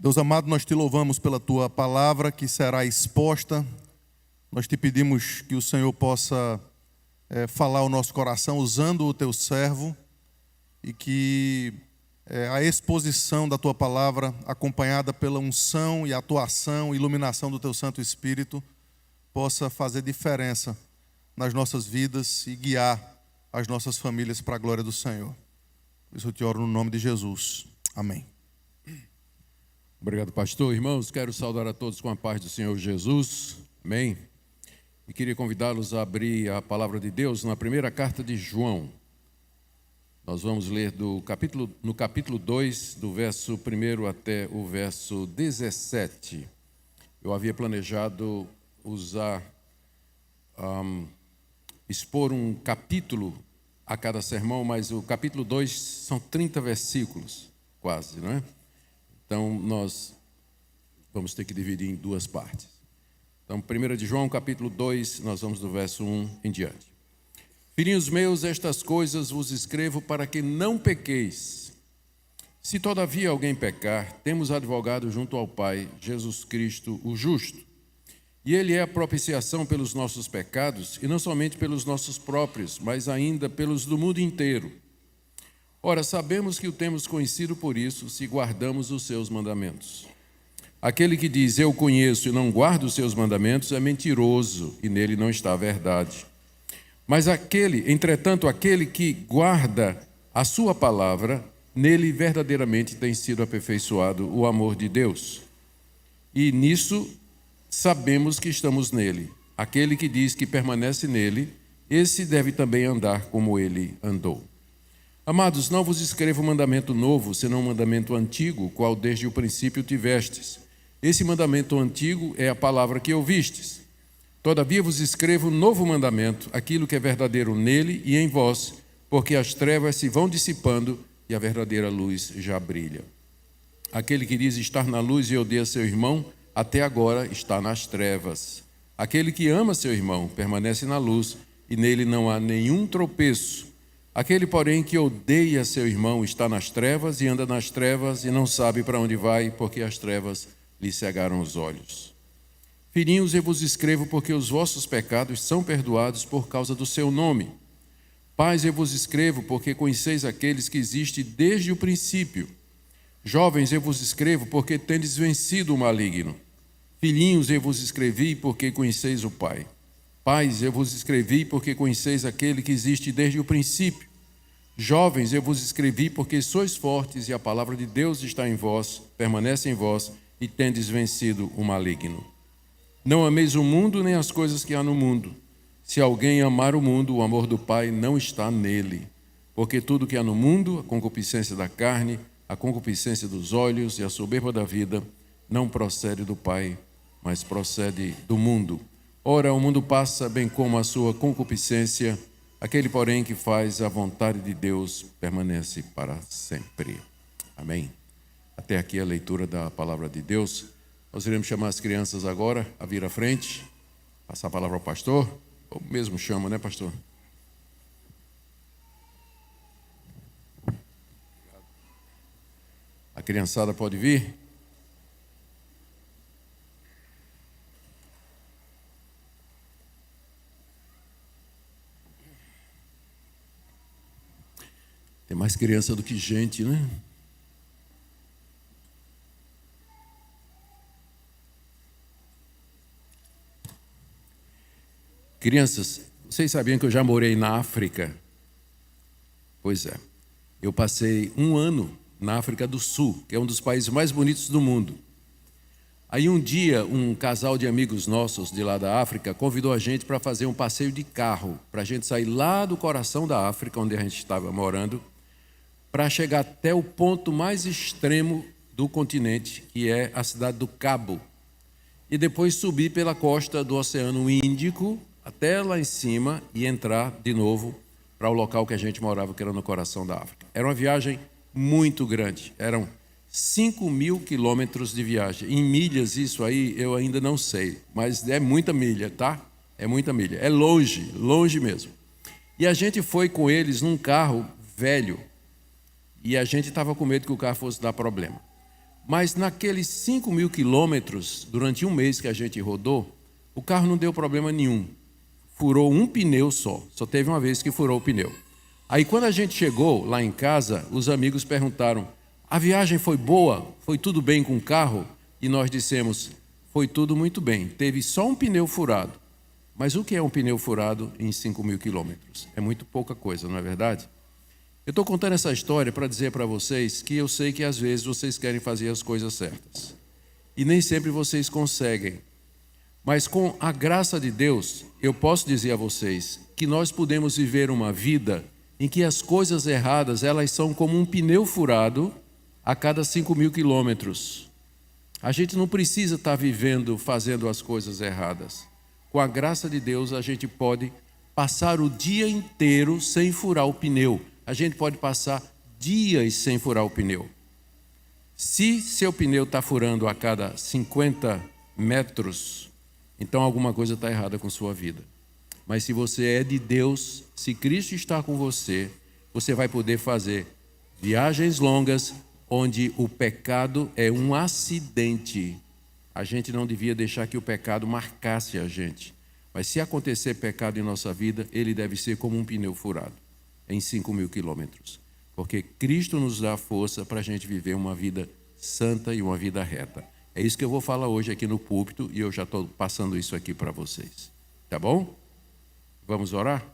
Deus amado, nós te louvamos pela tua palavra que será exposta. Nós te pedimos que o Senhor possa falar ao nosso coração usando o teu servo e que a exposição da tua palavra, acompanhada pela unção e atuação, iluminação do teu Santo Espírito, possa fazer diferença nas nossas vidas e guiar as nossas famílias para a glória do Senhor. Por isso eu te oro no nome de Jesus. Amém. Obrigado, pastor. Irmãos, quero saudar a todos com a paz do Senhor Jesus. Amém. E queria convidá-los a abrir a palavra de Deus na primeira carta de João. Nós vamos ler no capítulo 2, do verso 1 até o verso 17. Eu havia planejado expor um capítulo a cada sermão, mas o capítulo 2 são 30 versículos, quase, não é? Então, nós vamos ter que dividir em duas partes. Então, 1 de João, capítulo 2, nós vamos do verso 1 em diante. Filhinhos meus, estas coisas vos escrevo para que não pequeis. Se todavia alguém pecar, temos advogado junto ao Pai, Jesus Cristo, o justo. E ele é a propiciação pelos nossos pecados, e não somente pelos nossos próprios, mas ainda pelos do mundo inteiro. Ora, sabemos que o temos conhecido por isso, se guardamos os seus mandamentos. Aquele que diz, eu conheço e não guardo os seus mandamentos, é mentiroso, e nele não está a verdade. Mas entretanto, aquele que guarda a sua palavra, nele verdadeiramente tem sido aperfeiçoado o amor de Deus. E nisso sabemos que estamos nele. Aquele que diz que permanece nele, esse deve também andar como ele andou. Amados, não vos escrevo mandamento novo, senão um mandamento antigo, qual desde o princípio tivestes. Esse mandamento antigo é a palavra que ouvistes. Todavia vos escrevo um novo mandamento, aquilo que é verdadeiro nele e em vós, porque as trevas se vão dissipando e a verdadeira luz já brilha. Aquele que diz estar na luz e odeia seu irmão, até agora está nas trevas. Aquele que ama seu irmão permanece na luz e nele não há nenhum tropeço. Aquele, porém, que odeia seu irmão está nas trevas e anda nas trevas e não sabe para onde vai, porque as trevas lhe cegaram os olhos. Filhinhos, eu vos escrevo porque os vossos pecados são perdoados por causa do seu nome. Pais, eu vos escrevo porque conheceis aqueles que existem desde o princípio. Jovens, eu vos escrevo porque tendes vencido o maligno. Filhinhos, eu vos escrevi porque conheceis o Pai. Pais, eu vos escrevi porque conheceis aquele que existe desde o princípio. Jovens, eu vos escrevi porque sois fortes e a palavra de Deus está em vós, permanece em vós e tendes vencido o maligno. Não ameis o mundo nem as coisas que há no mundo. Se alguém amar o mundo, o amor do Pai não está nele. Porque tudo que há no mundo, a concupiscência da carne, a concupiscência dos olhos e a soberba da vida, não procede do Pai, mas procede do mundo. Ora, o mundo passa, bem como a sua concupiscência. Aquele, porém, que faz a vontade de Deus permanece para sempre. Amém. Até aqui a leitura da palavra de Deus. Nós iremos chamar as crianças agora a vir à frente, passar a palavra ao pastor, ou mesmo chama, né, pastor? A criançada pode vir? Tem mais criança do que gente, né? Crianças, vocês sabiam que eu já morei na África? Pois é. Eu passei 1 ano na África do Sul, que é um dos países mais bonitos do mundo. Aí um dia, um casal de amigos nossos de lá da África convidou a gente para fazer um passeio de carro, para a gente sair lá do coração da África, onde a gente estava morando, para chegar até o ponto mais extremo do continente, que é a cidade do Cabo, e depois subir pela costa do Oceano Índico, até lá em cima, e entrar de novo para o local que a gente morava, que era no coração da África. Era uma viagem muito grande, eram 5.000 quilômetros de viagem. Em milhas, isso aí eu ainda não sei, mas é muita milha, tá? É muita milha, é longe, longe mesmo. E a gente foi com eles num carro velho, e a gente estava com medo que o carro fosse dar problema. Mas naqueles 5.000 quilômetros, durante um mês que a gente rodou, o carro não deu problema nenhum. Furou um pneu só teve uma vez que furou o pneu. Aí quando a gente chegou lá em casa, os amigos perguntaram: a viagem foi boa? Foi tudo bem com o carro? E nós dissemos: foi tudo muito bem, teve só um pneu furado. Mas o que é um pneu furado em 5.000 quilômetros? É muito pouca coisa, não é verdade? Eu estou contando essa história para dizer para vocês que eu sei que às vezes vocês querem fazer as coisas certas. E nem sempre vocês conseguem. Mas com a graça de Deus, eu posso dizer a vocês que nós podemos viver uma vida em que as coisas erradas, elas são como um pneu furado a cada 5.000 quilômetros. A gente não precisa estar vivendo, fazendo as coisas erradas. Com a graça de Deus, a gente pode passar o dia inteiro sem furar o pneu. A gente pode passar dias sem furar o pneu. Se seu pneu está furando a cada 50 metros, então alguma coisa está errada com sua vida. Mas se você é de Deus, se Cristo está com você, você vai poder fazer viagens longas onde o pecado é um acidente. A gente não devia deixar que o pecado marcasse a gente. Mas se acontecer pecado em nossa vida, ele deve ser como um pneu furado em 5.000 quilômetros. Porque Cristo nos dá força para a gente viver uma vida santa e uma vida reta. É isso que eu vou falar hoje aqui no púlpito e eu já estou passando isso aqui para vocês. Tá bom? Vamos orar?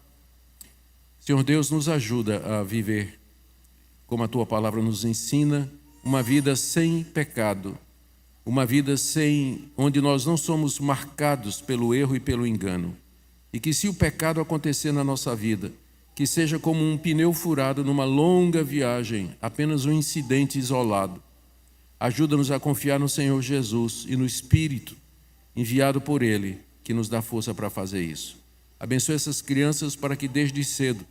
Senhor Deus, nos ajuda a viver, como a Tua palavra nos ensina, uma vida sem pecado, uma vida onde nós não somos marcados pelo erro e pelo engano. E que se o pecado acontecer na nossa vida, que seja como um pneu furado numa longa viagem, apenas um incidente isolado. Ajuda-nos a confiar no Senhor Jesus e no Espírito enviado por Ele, que nos dá força para fazer isso. Abençoe essas crianças para que desde cedo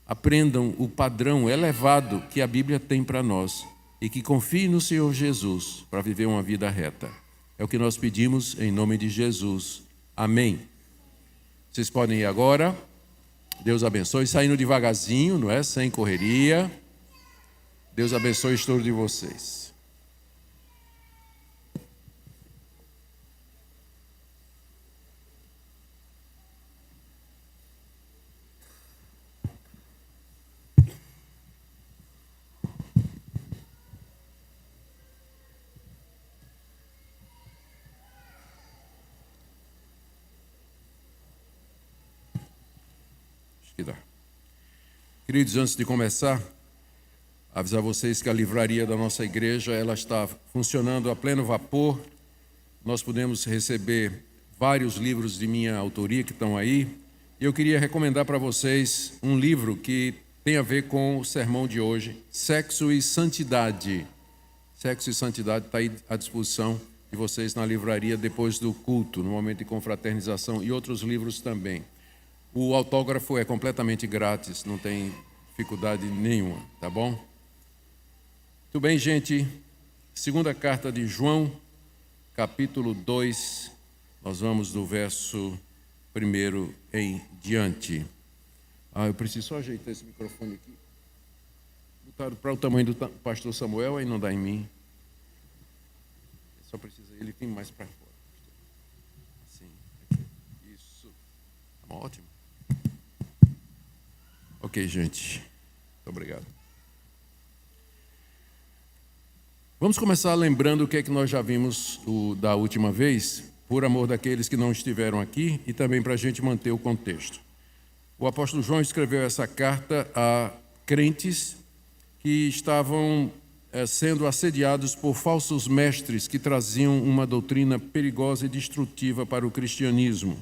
aprendam o padrão elevado que a Bíblia tem para nós e que confiem no Senhor Jesus para viver uma vida reta. É o que nós pedimos em nome de Jesus. Amém. Vocês podem ir agora. Deus abençoe, saindo devagarzinho, não é? Sem correria. Deus abençoe o estudo de vocês. Queridos, antes de começar, avisar vocês que a livraria da nossa igreja ela está funcionando a pleno vapor. Nós podemos receber vários livros de minha autoria que estão aí. E eu queria recomendar para vocês um livro que tem a ver com o sermão de hoje, Sexo e Santidade. Sexo e Santidade está aí à disposição de vocês na livraria depois do culto, no momento de confraternização, e outros livros também. O autógrafo é completamente grátis, não tem dificuldade nenhuma, tá bom? Muito bem, gente. Segunda carta de João, capítulo 2, nós vamos do verso 1 em diante. Eu preciso só ajeitar esse microfone aqui. Botaram para o tamanho do pastor Samuel, aí não dá em mim. Só precisa, ele tem mais para fora. Assim, aqui. Isso. Tá ótimo. Ok, gente. Muito obrigado. Vamos começar lembrando o que é que nós já vimos da última vez, por amor daqueles que não estiveram aqui e também para a gente manter o contexto. O apóstolo João escreveu essa carta a crentes que estavam sendo assediados por falsos mestres que traziam uma doutrina perigosa e destrutiva para o cristianismo.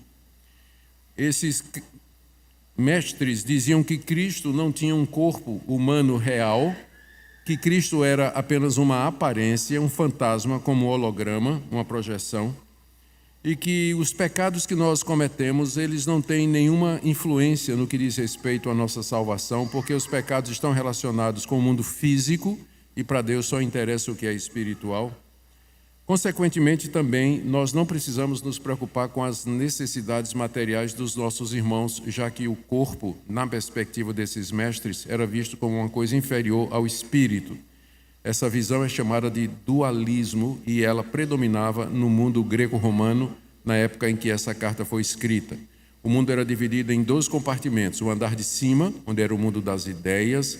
Esses mestres diziam que Cristo não tinha um corpo humano real, que Cristo era apenas uma aparência, um fantasma como um holograma, uma projeção, e que os pecados que nós cometemos, eles não têm nenhuma influência no que diz respeito à nossa salvação, porque os pecados estão relacionados com o mundo físico e para Deus só interessa o que é espiritual. Consequentemente, também, nós não precisamos nos preocupar com as necessidades materiais dos nossos irmãos, já que o corpo, na perspectiva desses mestres, era visto como uma coisa inferior ao espírito. Essa visão é chamada de dualismo e ela predominava no mundo greco-romano na época em que essa carta foi escrita. O mundo era dividido em 2 compartimentos: o andar de cima, onde era o mundo das ideias,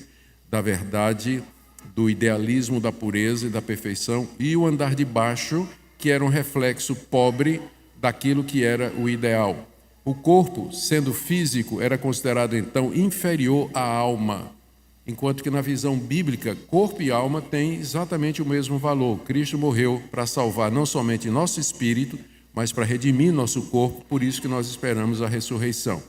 da verdade, do idealismo, da pureza e da perfeição, e o andar de baixo, que era um reflexo pobre daquilo que era o ideal. O corpo, sendo físico, era considerado então inferior à alma, enquanto que na visão bíblica, corpo e alma têm exatamente o mesmo valor. Cristo morreu para salvar não somente nosso espírito, mas para redimir nosso corpo, por isso que nós esperamos a ressurreição.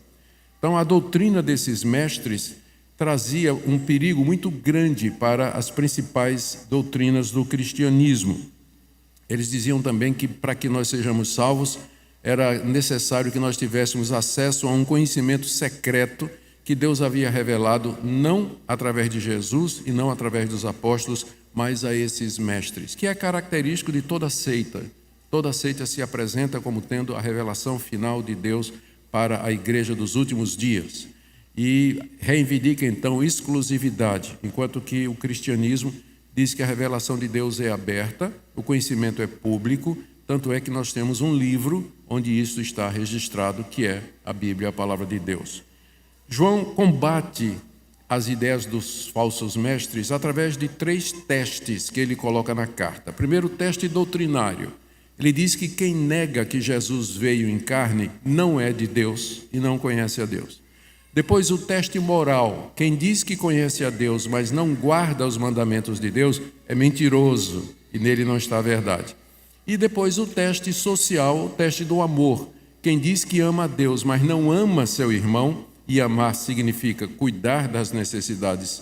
Então, a doutrina desses mestres trazia um perigo muito grande para as principais doutrinas do cristianismo. Eles diziam também que para que nós sejamos salvos, era necessário que nós tivéssemos acesso a um conhecimento secreto que Deus havia revelado, não através de Jesus e não através dos apóstolos, mas a esses mestres, que é característico de toda seita. Toda seita se apresenta como tendo a revelação final de Deus para a igreja dos últimos dias. E reivindica então exclusividade, enquanto que o cristianismo diz que a revelação de Deus é aberta, o conhecimento é público, tanto é que nós temos um livro onde isso está registrado, que é a Bíblia, a palavra de Deus. João combate as ideias dos falsos mestres através de 3 testes que ele coloca na carta. Primeiro, o teste doutrinário. Ele diz que quem nega que Jesus veio em carne não é de Deus e não conhece a Deus. Depois, o teste moral. Quem diz que conhece a Deus, mas não guarda os mandamentos de Deus, é mentiroso e nele não está a verdade. E depois, o teste social, o teste do amor. Quem diz que ama a Deus, mas não ama seu irmão, e amar significa cuidar das necessidades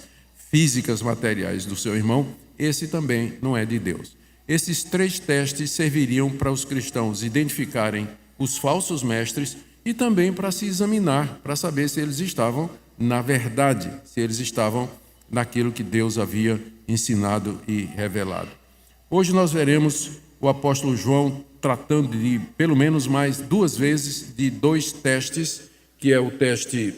físicas, materiais do seu irmão, esse também não é de Deus. Esses 3 testes serviriam para os cristãos identificarem os falsos mestres e também para se examinar, para saber se eles estavam na verdade, se eles estavam naquilo que Deus havia ensinado e revelado. Hoje nós veremos o apóstolo João tratando de, pelo menos mais 2 vezes, de 2 testes, que é o teste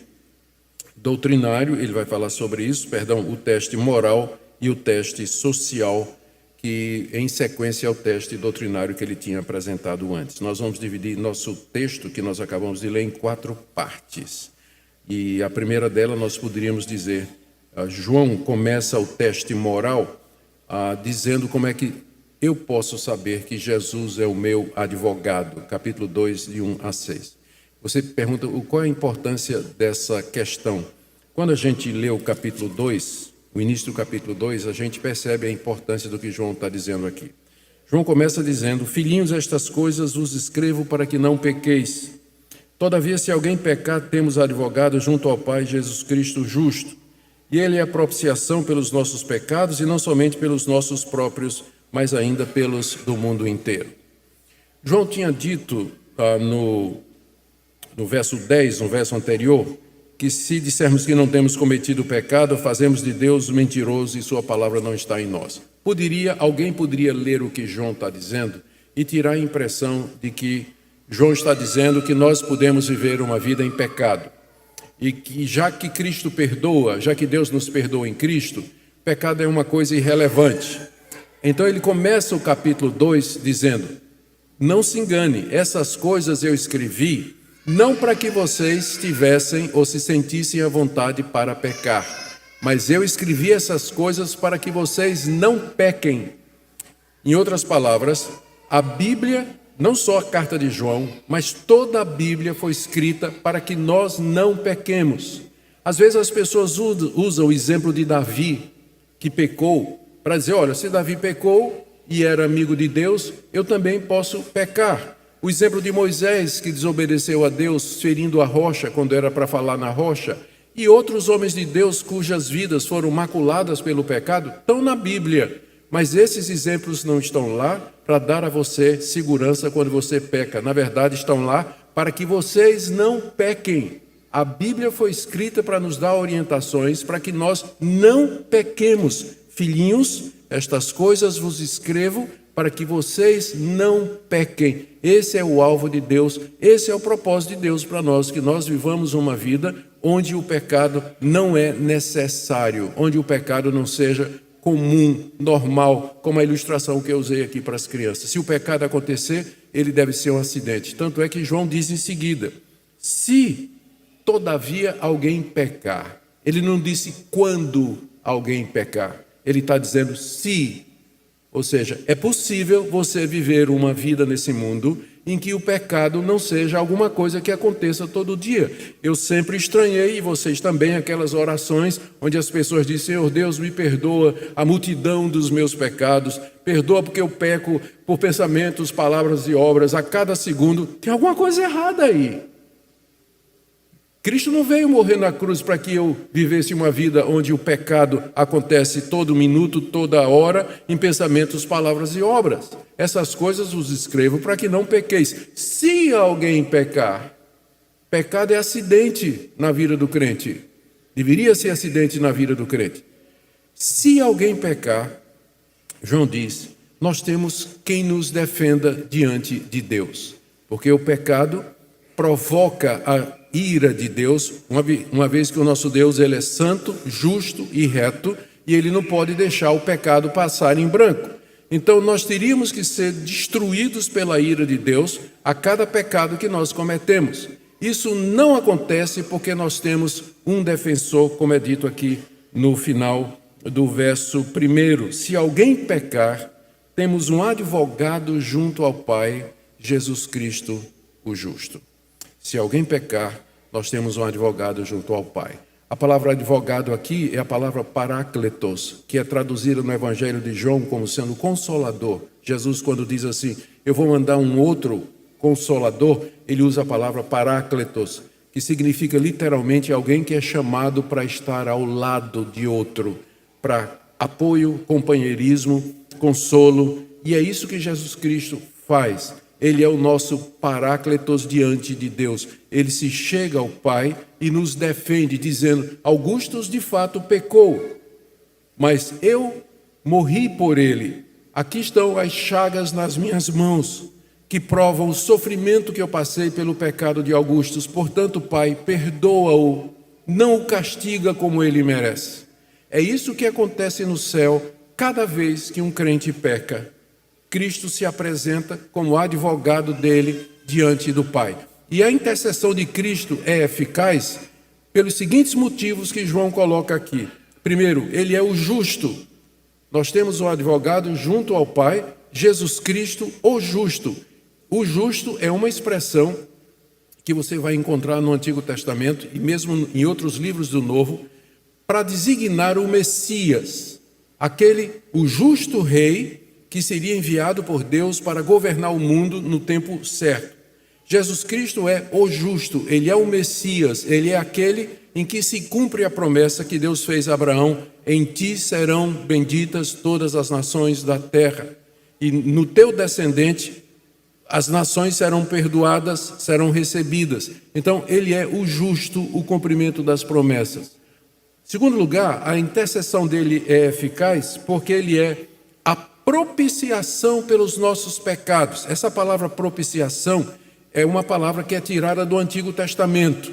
doutrinário, ele vai falar sobre isso, o teste moral e o teste social, que em sequência é o teste doutrinário que ele tinha apresentado antes. Nós vamos dividir nosso texto, que nós acabamos de ler, em 4 partes. E a primeira dela nós poderíamos dizer, João começa o teste moral dizendo como é que eu posso saber que Jesus é o meu advogado, capítulo 2, de 1 a 6. Você pergunta qual é a importância dessa questão. Quando a gente lê o capítulo 2, o início do capítulo 2, a gente percebe a importância do que João está dizendo aqui. João começa dizendo: filhinhos, estas coisas vos escrevo para que não pequeis. Todavia, se alguém pecar, temos advogado junto ao Pai, Jesus Cristo justo. E ele é a propiciação pelos nossos pecados, e não somente pelos nossos próprios, mas ainda pelos do mundo inteiro. João tinha dito no verso 10, no verso anterior, que se dissermos que não temos cometido pecado, fazemos de Deus mentiroso e sua palavra não está em nós. Alguém poderia ler o que João está dizendo e tirar a impressão de que João está dizendo que nós podemos viver uma vida em pecado. E que já que Cristo perdoa, já que Deus nos perdoa em Cristo, pecado é uma coisa irrelevante. Então ele começa o capítulo 2 dizendo: não se engane, essas coisas eu escrevi não para que vocês tivessem ou se sentissem à vontade para pecar, mas eu escrevi essas coisas para que vocês não pequem. Em outras palavras, a Bíblia, não só a carta de João, mas toda a Bíblia foi escrita para que nós não pequemos. Às vezes as pessoas usam o exemplo de Davi, que pecou, para dizer: olha, se Davi pecou e era amigo de Deus, eu também posso pecar. O exemplo de Moisés, que desobedeceu a Deus, ferindo a rocha quando era para falar na rocha, e outros homens de Deus cujas vidas foram maculadas pelo pecado, estão na Bíblia. Mas esses exemplos não estão lá para dar a você segurança quando você peca. Na verdade, estão lá para que vocês não pequem. A Bíblia foi escrita para nos dar orientações para que nós não pequemos. Filhinhos, estas coisas vos escrevo para que vocês não pequem. Esse é o alvo de Deus, esse é o propósito de Deus para nós, que nós vivamos uma vida onde o pecado não é necessário, onde o pecado não seja comum, normal, como a ilustração que eu usei aqui para as crianças. Se o pecado acontecer, ele deve ser um acidente. Tanto é que João diz em seguida: se todavia alguém pecar. Ele não disse quando alguém pecar. Ele está dizendo se. Ou seja, é possível você viver uma vida nesse mundo em que o pecado não seja alguma coisa que aconteça todo dia. Eu sempre estranhei, e vocês também, aquelas orações onde as pessoas dizem: Senhor Deus, me perdoa a multidão dos meus pecados, perdoa porque eu peco por pensamentos, palavras e obras a cada segundo. Tem alguma coisa errada aí. Cristo não veio morrer na cruz para que eu vivesse uma vida onde o pecado acontece todo minuto, toda hora, em pensamentos, palavras e obras. Essas coisas os escrevo para que não pequeis. Se alguém pecar, pecado é acidente na vida do crente. Deveria ser acidente na vida do crente. Se alguém pecar, João diz, nós temos quem nos defenda diante de Deus. Porque o pecado provoca a ira de Deus, uma vez que o nosso Deus ele é santo, justo e reto, e ele não pode deixar o pecado passar em branco. Então nós teríamos que ser destruídos pela ira de Deus a cada pecado que nós cometemos. Isso não acontece porque nós temos um defensor, como é dito aqui no final do verso 1. Se alguém pecar, temos um advogado junto ao Pai, Jesus Cristo, o justo. Se alguém pecar, nós temos um advogado junto ao Pai. A palavra advogado aqui é a palavra parácletos, que é traduzida no Evangelho de João como sendo consolador. Jesus, quando diz assim, eu vou mandar um outro consolador, ele usa a palavra parácletos, que significa literalmente alguém que é chamado para estar ao lado de outro, para apoio, companheirismo, consolo. E é isso que Jesus Cristo faz. Ele é o nosso parácletos diante de Deus. Ele se chega ao Pai e nos defende, dizendo, Augustus de fato pecou, mas eu morri por ele. Aqui estão as chagas nas minhas mãos, que provam o sofrimento que eu passei pelo pecado de Augustus. Portanto, Pai, perdoa-o, não o castiga como ele merece. É isso que acontece no céu cada vez que um crente peca. Cristo se apresenta como advogado dele diante do Pai. E a intercessão de Cristo é eficaz pelos seguintes motivos que João coloca aqui. Primeiro, ele é o justo. Nós temos um advogado junto ao Pai, Jesus Cristo, o justo. O justo é uma expressão que você vai encontrar no Antigo Testamento e mesmo em outros livros do Novo, para designar o Messias, o justo rei que seria enviado por Deus para governar o mundo no tempo certo. Jesus Cristo é o justo, ele é o Messias, ele é aquele em que se cumpre a promessa que Deus fez a Abraão, em ti serão benditas todas as nações da terra, e no teu descendente as nações serão perdoadas, serão recebidas. Então ele é o justo, o cumprimento das promessas. Segundo lugar, a intercessão dele é eficaz porque ele é a propiciação pelos nossos pecados. Essa palavra propiciação é uma palavra que é tirada do Antigo Testamento.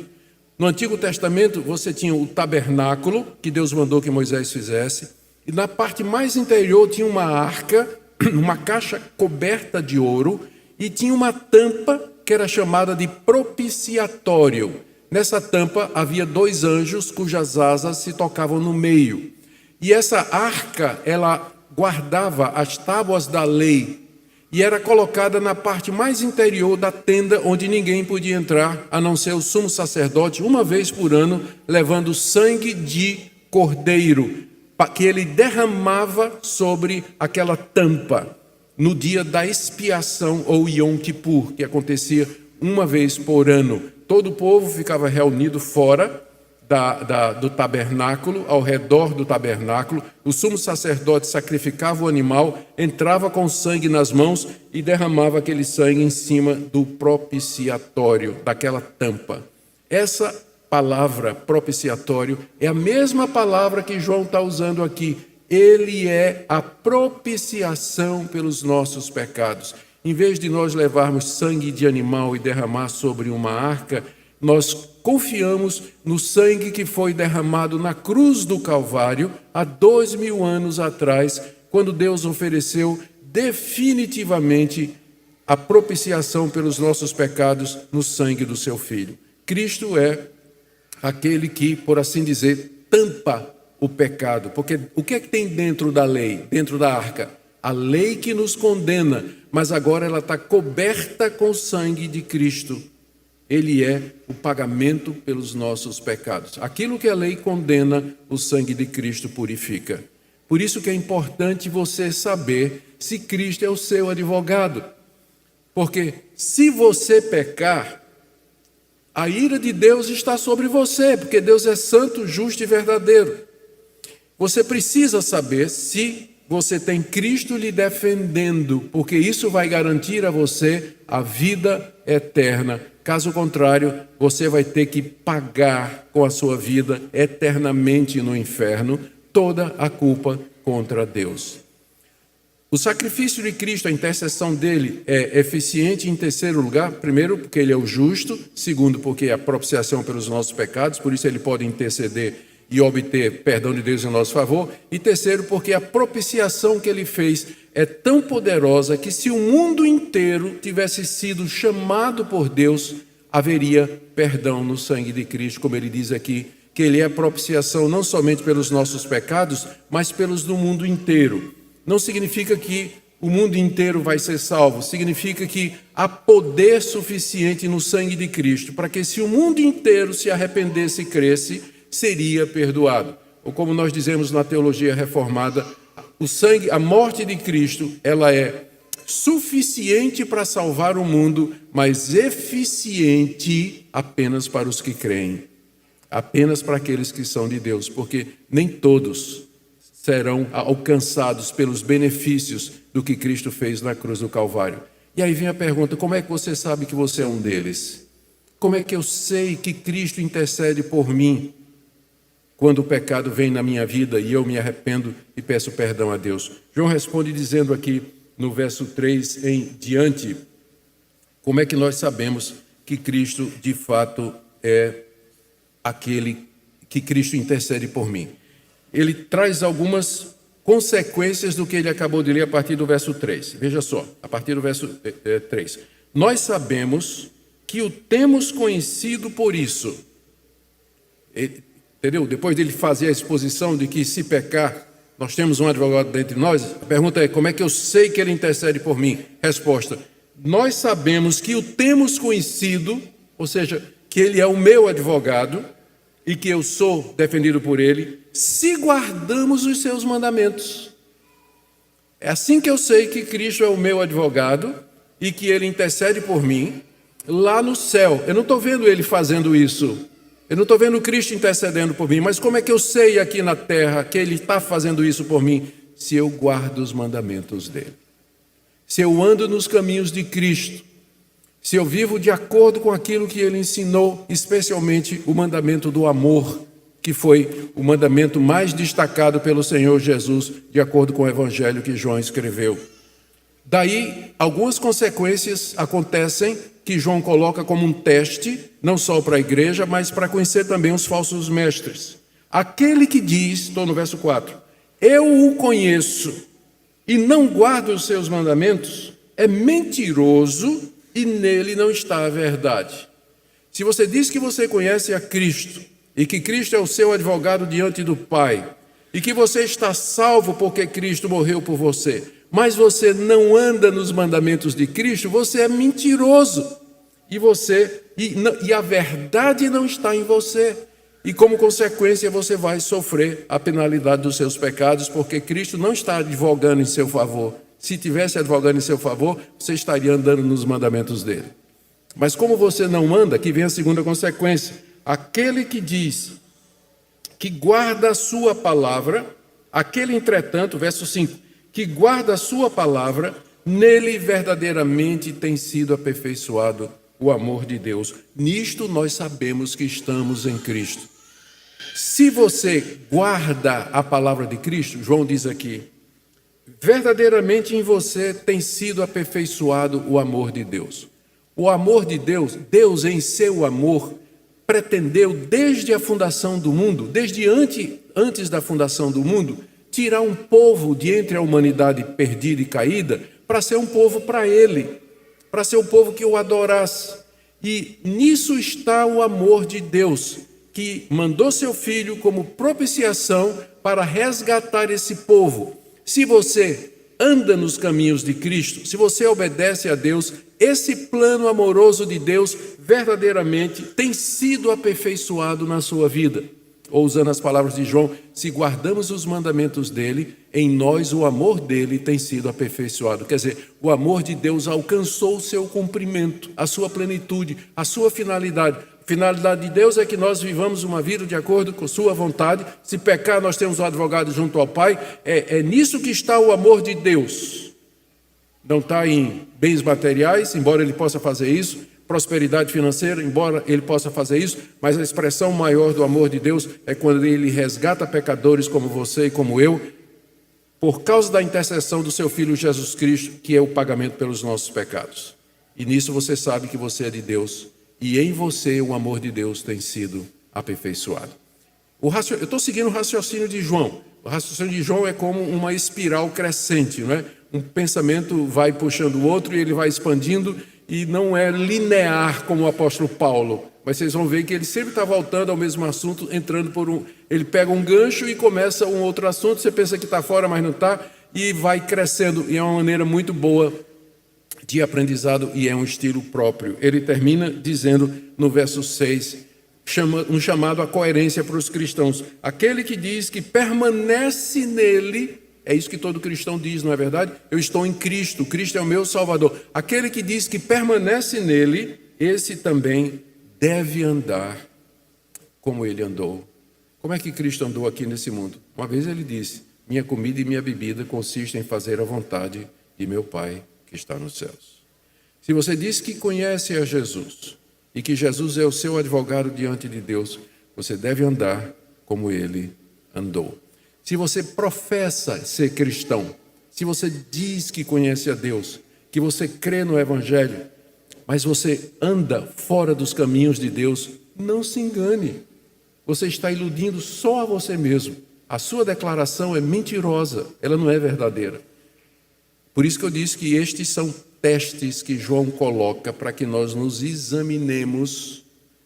No Antigo Testamento você tinha o tabernáculo, que Deus mandou que Moisés fizesse, e na parte mais interior tinha uma arca, uma caixa coberta de ouro, e tinha uma tampa que era chamada de propiciatório. Nessa tampa havia 2 anjos cujas asas se tocavam no meio. E essa arca, ela guardava as tábuas da lei e era colocada na parte mais interior da tenda, onde ninguém podia entrar, a não ser o sumo sacerdote, uma vez por ano, levando sangue de cordeiro, que ele derramava sobre aquela tampa, no dia da expiação, ou Yom Kippur, que acontecia uma vez por ano. Todo o povo ficava reunido fora do tabernáculo, ao redor do tabernáculo. O sumo sacerdote sacrificava o animal, entrava com sangue nas mãos e derramava aquele sangue em cima do propiciatório, daquela tampa. Essa palavra propiciatório é a mesma palavra que João está usando aqui. Ele é a propiciação pelos nossos pecados. Em vez de nós levarmos sangue de animal e derramar sobre uma arca, nós confiamos no sangue que foi derramado na cruz do Calvário há 2000 anos atrás, quando Deus ofereceu definitivamente a propiciação pelos nossos pecados no sangue do seu Filho. Cristo é aquele que, por assim dizer, tampa o pecado. Porque o que é que tem dentro da lei, dentro da arca? A lei que nos condena, mas agora ela está coberta com o sangue de Cristo. Ele é o pagamento pelos nossos pecados. Aquilo que a lei condena, o sangue de Cristo purifica. Por isso que é importante você saber se Cristo é o seu advogado. Porque se você pecar, a ira de Deus está sobre você, porque Deus é santo, justo e verdadeiro. Você precisa saber se você tem Cristo lhe defendendo, porque isso vai garantir a você a vida eterna. Caso contrário, você vai ter que pagar com a sua vida eternamente no inferno toda a culpa contra Deus. O sacrifício de Cristo, a intercessão dele é eficiente em terceiro lugar, primeiro porque ele é o justo, segundo porque é a propiciação pelos nossos pecados, por isso ele pode interceder e obter perdão de Deus em nosso favor, e terceiro porque a propiciação que ele fez é tão poderosa que se o mundo inteiro tivesse sido chamado por Deus, haveria perdão no sangue de Cristo, como ele diz aqui, que ele é a propiciação não somente pelos nossos pecados, mas pelos do mundo inteiro. Não significa que o mundo inteiro vai ser salvo, significa que há poder suficiente no sangue de Cristo para que se o mundo inteiro se arrependesse e cresce, seria perdoado. Ou como nós dizemos na teologia reformada, o sangue, a morte de Cristo, ela é suficiente para salvar o mundo, mas eficiente apenas para os que creem, apenas para aqueles que são de Deus, porque nem todos serão alcançados pelos benefícios do que Cristo fez na cruz do Calvário. E aí vem a pergunta, como é que você sabe que você é um deles? Como é que eu sei que Cristo intercede por mim quando o pecado vem na minha vida e eu me arrependo e peço perdão a Deus? João responde dizendo aqui no verso 3 em diante, como é que nós sabemos que Cristo de fato é aquele que Cristo intercede por mim? Ele traz algumas consequências do que ele acabou de ler a partir do verso 3. Veja só, a partir do verso 3. Nós sabemos que o temos conhecido por isso. Entendeu? Depois dele fazer a exposição de que se pecar, nós temos um advogado dentre nós, a pergunta é, como é que eu sei que ele intercede por mim? Resposta, nós sabemos que o temos conhecido, ou seja, que ele é o meu advogado, e que eu sou defendido por ele, se guardamos os seus mandamentos. É assim que eu sei que Cristo é o meu advogado e que ele intercede por mim lá no céu. Eu não estou vendo ele fazendo isso. Eu não estou vendo Cristo intercedendo por mim. Mas como é que eu sei aqui na terra que ele está fazendo isso por mim? Se eu guardo os mandamentos dele. Se eu ando nos caminhos de Cristo. Se eu vivo de acordo com aquilo que ele ensinou, especialmente o mandamento do amor, que foi o mandamento mais destacado pelo Senhor Jesus, de acordo com o evangelho que João escreveu. Daí, algumas consequências acontecem que João coloca como um teste, não só para a igreja, mas para conhecer também os falsos mestres. Aquele que diz, estou no verso 4, eu o conheço e não guardo os seus mandamentos, é mentiroso e nele não está a verdade. Se você diz que você conhece a Cristo e que Cristo é o seu advogado diante do Pai e que você está salvo porque Cristo morreu por você, mas você não anda nos mandamentos de Cristo, você é mentiroso e a verdade não está em você. E como consequência você vai sofrer a penalidade dos seus pecados, porque Cristo não está advogando em seu favor. Se tivesse advogando em seu favor, você estaria andando nos mandamentos dele. Mas como você não anda, aqui vem a segunda consequência. Aquele que diz que guarda a sua palavra, aquele, entretanto, verso 5, que guarda a sua palavra, nele verdadeiramente tem sido aperfeiçoado o amor de Deus. Nisto nós sabemos que estamos em Cristo. Se você guarda a palavra de Cristo, João diz aqui, verdadeiramente em você tem sido aperfeiçoado o amor de Deus. O amor de Deus, Deus em seu amor, pretendeu desde a fundação do mundo, desde antes da fundação do mundo, tirar um povo de entre a humanidade perdida e caída para ser um povo para Ele, para ser um povo que o adorasse. E nisso está o amor de Deus, que mandou seu Filho como propiciação para resgatar esse povo. Se você anda nos caminhos de Cristo, se você obedece a Deus, esse plano amoroso de Deus verdadeiramente tem sido aperfeiçoado na sua vida. Ou usando as palavras de João, se guardamos os mandamentos dele, em nós o amor dele tem sido aperfeiçoado. Quer dizer, o amor de Deus alcançou o seu cumprimento, a sua plenitude, a sua finalidade. A finalidade de Deus é que nós vivamos uma vida de acordo com sua vontade. Se pecar, nós temos um advogado junto ao Pai. É nisso que está o amor de Deus. Não está em bens materiais, embora ele possa fazer isso, prosperidade financeira, embora ele possa fazer isso, mas a expressão maior do amor de Deus é quando ele resgata pecadores como você e como eu, por causa da intercessão do seu Filho Jesus Cristo, que é o pagamento pelos nossos pecados. E nisso você sabe que você é de Deus, e em você o amor de Deus tem sido aperfeiçoado. Eu estou seguindo o raciocínio de João. O raciocínio de João é como uma espiral crescente, não é? Um pensamento vai puxando o outro e ele vai expandindo, e não é linear como o apóstolo Paulo, mas vocês vão ver que ele sempre está voltando ao mesmo assunto, entrando por um... Ele pega um gancho e começa um outro assunto, você pensa que está fora, mas não está, e vai crescendo, e é uma maneira muito boa de aprendizado, e é um estilo próprio. Ele termina dizendo no verso 6, um chamado à coerência para os cristãos. Aquele que diz que permanece nele... É isso que todo cristão diz, não é verdade? Eu estou em Cristo, Cristo é o meu Salvador. Aquele que diz que permanece nele, esse também deve andar como ele andou. Como é que Cristo andou aqui nesse mundo? Uma vez ele disse, minha comida e minha bebida consistem em fazer a vontade de meu Pai que está nos céus. Se você diz que conhece a Jesus e que Jesus é o seu advogado diante de Deus, você deve andar como ele andou. Se você professa ser cristão, se você diz que conhece a Deus, que você crê no Evangelho, mas você anda fora dos caminhos de Deus, não se engane. Você está iludindo só a você mesmo. A sua declaração é mentirosa, ela não é verdadeira. Por isso que eu disse que estes são testes que João coloca para que nós nos examinemos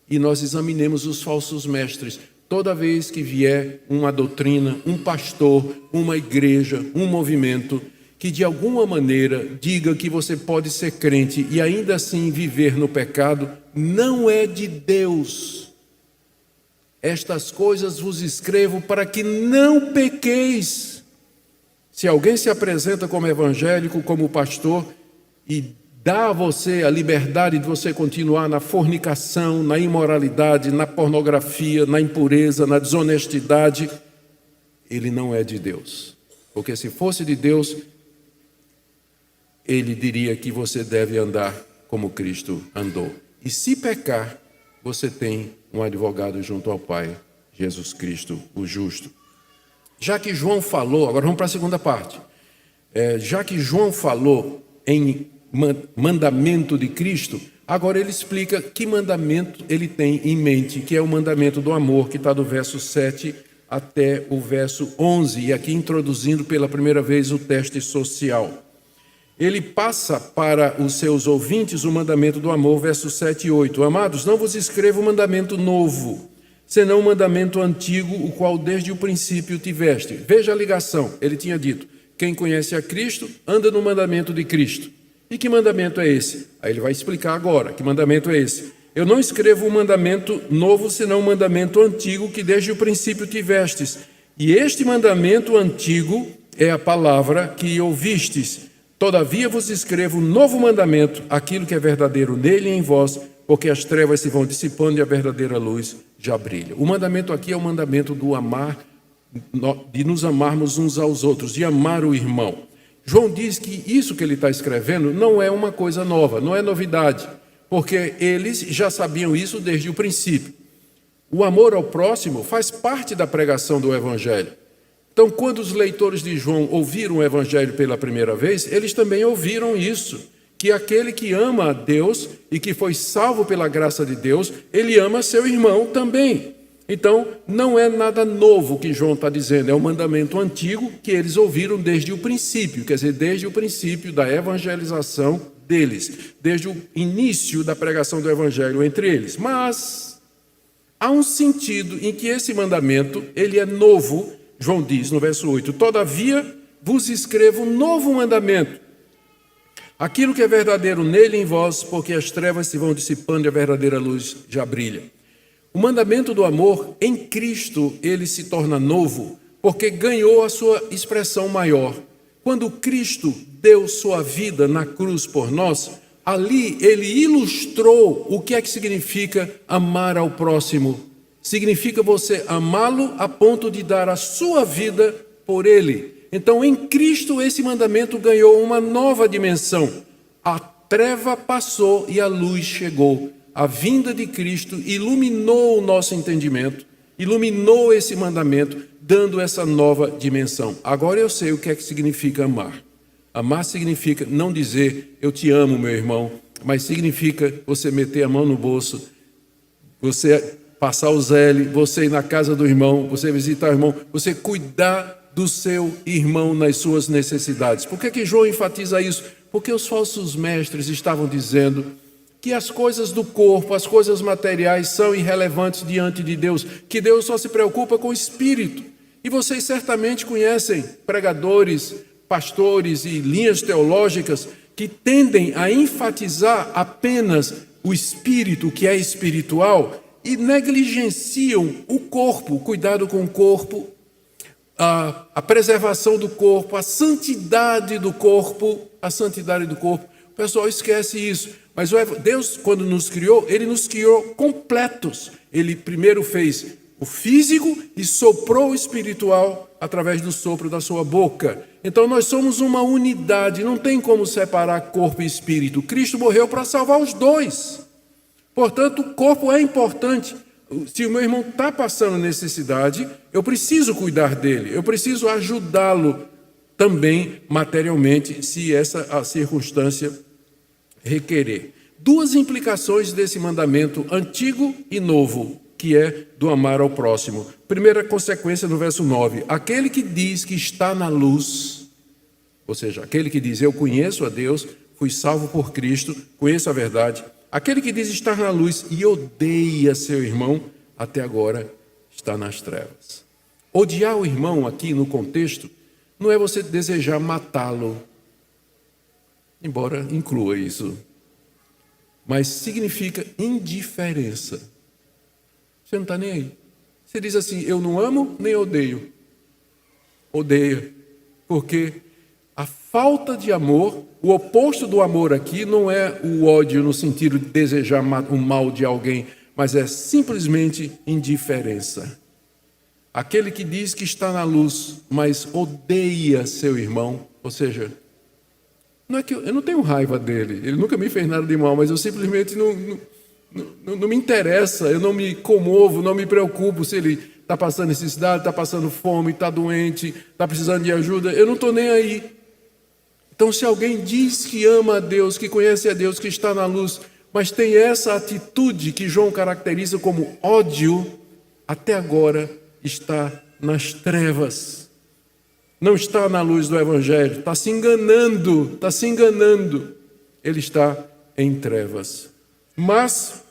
e nós examinemos os falsos mestres. Toda vez que vier uma doutrina, um pastor, uma igreja, um movimento, que de alguma maneira diga que você pode ser crente e ainda assim viver no pecado, não é de Deus. Estas coisas vos escrevo para que não pequeis. Se alguém se apresenta como evangélico, como pastor, e dá a você a liberdade de você continuar na fornicação, na imoralidade, na pornografia, na impureza, na desonestidade, ele não é de Deus. Porque se fosse de Deus, ele diria que você deve andar como Cristo andou. E se pecar, você tem um advogado junto ao Pai, Jesus Cristo, o justo. Já que João falou, agora vamos para a segunda parte. Já que João falou em mandamento de Cristo, agora ele explica que mandamento ele tem em mente, que é o mandamento do amor, que está do verso 7 até o verso 11, e aqui introduzindo pela primeira vez o teste social. Ele passa para os seus ouvintes o mandamento do amor, versos 7 e 8. Amados, não vos escrevo mandamento novo, senão um mandamento antigo, o qual desde o princípio tiveste. Veja a ligação, ele tinha dito, quem conhece a Cristo, anda no mandamento de Cristo. E que mandamento é esse? Aí ele vai explicar agora, que mandamento é esse? Eu não escrevo um mandamento novo, senão um mandamento antigo, que desde o princípio tivestes. E este mandamento antigo é a palavra que ouvistes. Todavia vos escrevo um novo mandamento, aquilo que é verdadeiro nele e em vós, porque as trevas se vão dissipando e a verdadeira luz já brilha. O mandamento aqui é o mandamento do amar, de nos amarmos uns aos outros, de amar o irmão. João diz que isso que ele está escrevendo não é uma coisa nova, não é novidade, porque eles já sabiam isso desde o princípio. O amor ao próximo faz parte da pregação do Evangelho. Então, quando os leitores de João ouviram o Evangelho pela primeira vez, eles também ouviram isso. que aquele que ama a Deus e que foi salvo pela graça de Deus, ele ama seu irmão também. Então, não é nada novo que João está dizendo, é um mandamento antigo que eles ouviram desde o princípio, quer dizer, desde o princípio da evangelização deles, desde o início da pregação do evangelho entre eles. Mas há um sentido em que esse mandamento, ele é novo. João diz no verso 8, todavia vos escrevo um novo mandamento, aquilo que é verdadeiro nele e em vós, porque as trevas se vão dissipando e a verdadeira luz já brilha. O mandamento do amor em Cristo, ele se torna novo, porque ganhou a sua expressão maior. Quando Cristo deu sua vida na cruz por nós, ali ele ilustrou o que é que significa amar ao próximo. Significa você amá-lo a ponto de dar a sua vida por ele. Então, em Cristo, esse mandamento ganhou uma nova dimensão. A treva passou e a luz chegou. A vinda de Cristo iluminou o nosso entendimento, iluminou esse mandamento, dando essa nova dimensão. Agora eu sei o que é que significa amar. Amar significa não dizer, eu te amo, meu irmão, mas significa você meter a mão no bolso, você passar o zele, você ir na casa do irmão, você visitar o irmão, você cuidar do seu irmão nas suas necessidades. Por que João enfatiza isso? Porque os falsos mestres estavam dizendo que as coisas do corpo, as coisas materiais são irrelevantes diante de Deus, que Deus só se preocupa com o espírito. E vocês certamente conhecem pregadores, pastores e linhas teológicas que tendem a enfatizar apenas o espírito, que é espiritual, e negligenciam o corpo, o cuidado com o corpo, a preservação do corpo, a santidade do corpo, O pessoal esquece isso. Mas Deus, quando nos criou, ele nos criou completos. Ele primeiro fez o físico e soprou o espiritual através do sopro da sua boca. Então nós somos uma unidade, não tem como separar corpo e espírito. Cristo morreu para salvar os dois. Portanto, o corpo é importante. Se o meu irmão está passando necessidade, eu preciso cuidar dele, eu preciso ajudá-lo também materialmente, se essa a circunstância requerer. Duas implicações desse mandamento antigo e novo, que é do amar ao próximo. Primeira consequência no verso 9, aquele que diz que está na luz, ou seja, aquele que diz eu conheço a Deus, fui salvo por Cristo, conheço a verdade, aquele que diz estar na luz e odeia seu irmão, até agora está nas trevas. Odiar o irmão aqui no contexto não é você desejar matá-lo, embora inclua isso, mas significa indiferença. Você não está nem aí. Você diz assim, eu não amo nem odeio. Odeia, porque a falta de amor, o oposto do amor aqui não é o ódio no sentido de desejar o mal de alguém, mas é simplesmente indiferença. Aquele que diz que está na luz, mas odeia seu irmão, ou seja, não é que eu não tenho raiva dele, ele nunca me fez nada de mal, mas eu simplesmente não me interessa, eu não me comovo, não me preocupo se ele está passando necessidade, está passando fome, está doente, está precisando de ajuda, eu não estou nem aí. Então, se alguém diz que ama a Deus, que conhece a Deus, que está na luz, mas tem essa atitude que João caracteriza como ódio, até agora está nas trevas. Não está na luz do Evangelho, está se enganando, Ele está em trevas. Mas,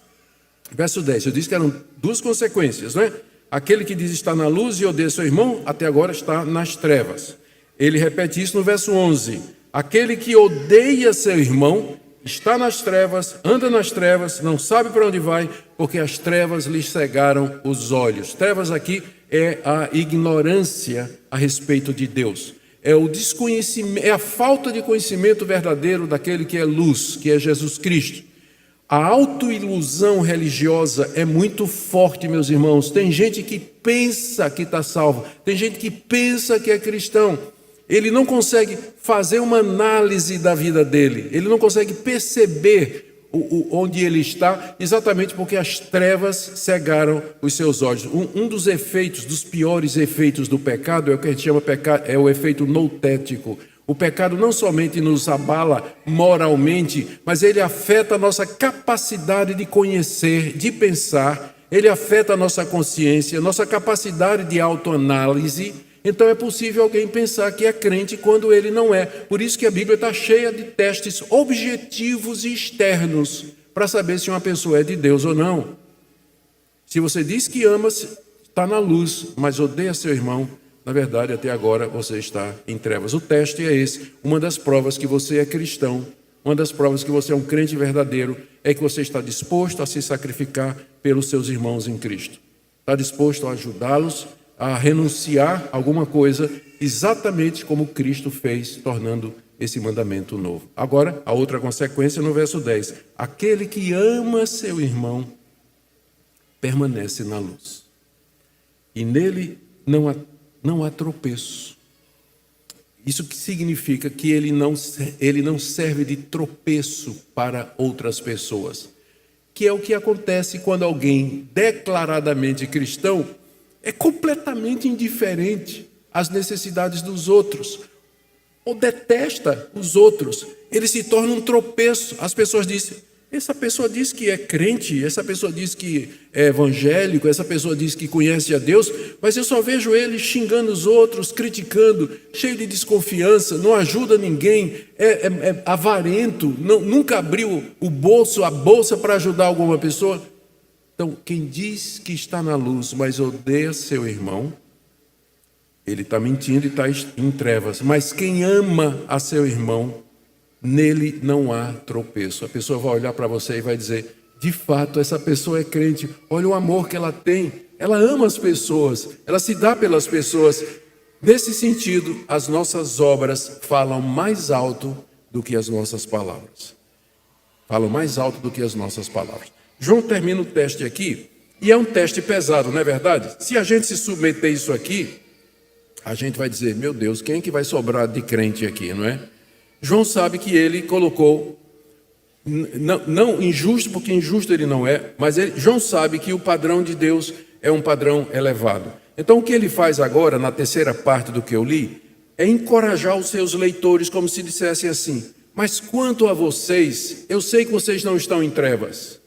verso 10, eu disse que eram duas consequências, não é? Aquele que diz estar na luz e odeia seu irmão, até agora está nas trevas. Ele repete isso no verso 11. Aquele que odeia seu irmão está nas trevas, anda nas trevas, não sabe para onde vai, porque as trevas lhe cegaram os olhos. Trevas aqui é a ignorância a respeito de Deus. É o desconhecimento, é a falta de conhecimento verdadeiro daquele que é luz, que é Jesus Cristo. A autoilusão religiosa é muito forte, meus irmãos. Tem gente que pensa que está salvo, tem gente que pensa que é cristão. Ele não consegue fazer uma análise da vida dele, ele não consegue perceber onde ele está, exatamente porque as trevas cegaram os seus olhos. Um dos efeitos, dos piores efeitos do pecado, é o que a gente chama pecado, é o efeito noutético. O pecado não somente nos abala moralmente, mas ele afeta a nossa capacidade de conhecer, de pensar, ele afeta a nossa consciência, nossa capacidade de autoanálise. Então é possível alguém pensar que é crente quando ele não é. Por isso que a Bíblia está cheia de testes objetivos e externos para saber se uma pessoa é de Deus ou não. Se você diz que ama, está na luz, mas odeia seu irmão, na verdade, até agora você está em trevas. O teste é esse. Uma das provas que você é cristão, uma das provas que você é um crente verdadeiro, é que você está disposto a se sacrificar pelos seus irmãos em Cristo. Está disposto a ajudá-los a renunciar a alguma coisa, exatamente como Cristo fez, tornando esse mandamento novo. Agora, a outra consequência no verso 10. Aquele que ama seu irmão permanece na luz. E nele não há tropeço. Isso que significa que ele não serve de tropeço para outras pessoas. Que é o que acontece quando alguém declaradamente cristão é completamente indiferente às necessidades dos outros, ou detesta os outros. Ele se torna um tropeço. As pessoas dizem, essa pessoa diz que é crente, essa pessoa diz que é evangélico, essa pessoa diz que conhece a Deus, mas eu só vejo ele xingando os outros, criticando, cheio de desconfiança, não ajuda ninguém, é avarento, nunca abriu a bolsa para ajudar alguma pessoa. Então, quem diz que está na luz, mas odeia seu irmão, ele está mentindo e está em trevas. Mas quem ama a seu irmão, nele não há tropeço. A pessoa vai olhar para você e vai dizer, de fato, essa pessoa é crente. Olha o amor que ela tem. Ela ama as pessoas. Ela se dá pelas pessoas. Nesse sentido, as nossas obras falam mais alto do que as nossas palavras. Falam mais alto do que as nossas palavras. João termina o teste aqui, e é um teste pesado, não é verdade? Se a gente se submeter isso aqui, a gente vai dizer, meu Deus, quem é que vai sobrar de crente aqui, não é? João sabe que ele colocou, não injusto, porque injusto ele não é, mas João sabe que o padrão de Deus é um padrão elevado. Então o que ele faz agora, na terceira parte do que eu li, é encorajar os seus leitores, como se dissessem assim, mas quanto a vocês, eu sei que vocês não estão em trevas.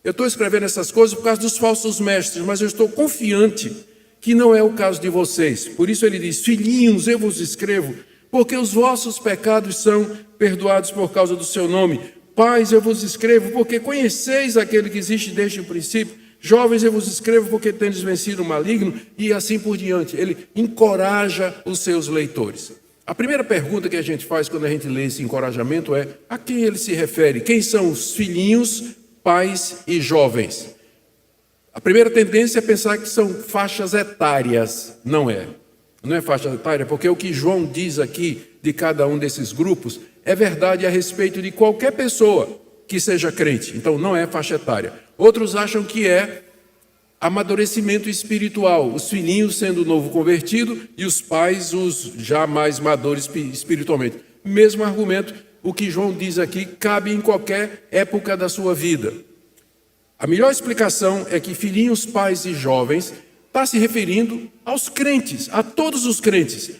Eu estou escrevendo essas coisas por causa dos falsos mestres, mas eu estou confiante que não é o caso de vocês. Por isso ele diz, filhinhos, eu vos escrevo, porque os vossos pecados são perdoados por causa do seu nome. Pais, eu vos escrevo, porque conheceis aquele que existe desde o princípio. Jovens, eu vos escrevo, porque tendes vencido o maligno, e assim por diante. Ele encoraja os seus leitores. A primeira pergunta que a gente faz quando a gente lê esse encorajamento é, a quem ele se refere? Quem são os filhinhos, pais e jovens? A primeira tendência é pensar que são faixas etárias. Não é faixa etária, porque o que João diz aqui de cada um desses grupos é verdade a respeito de qualquer pessoa que seja crente. Então não é faixa etária. Outros acham que é amadurecimento espiritual, os filhinhos sendo o novo convertido e os pais os já mais maduros espiritualmente. Mesmo argumento, o que João diz aqui cabe em qualquer época da sua vida. A melhor explicação é que filhinhos, pais e jovens está se referindo aos crentes, a todos os crentes.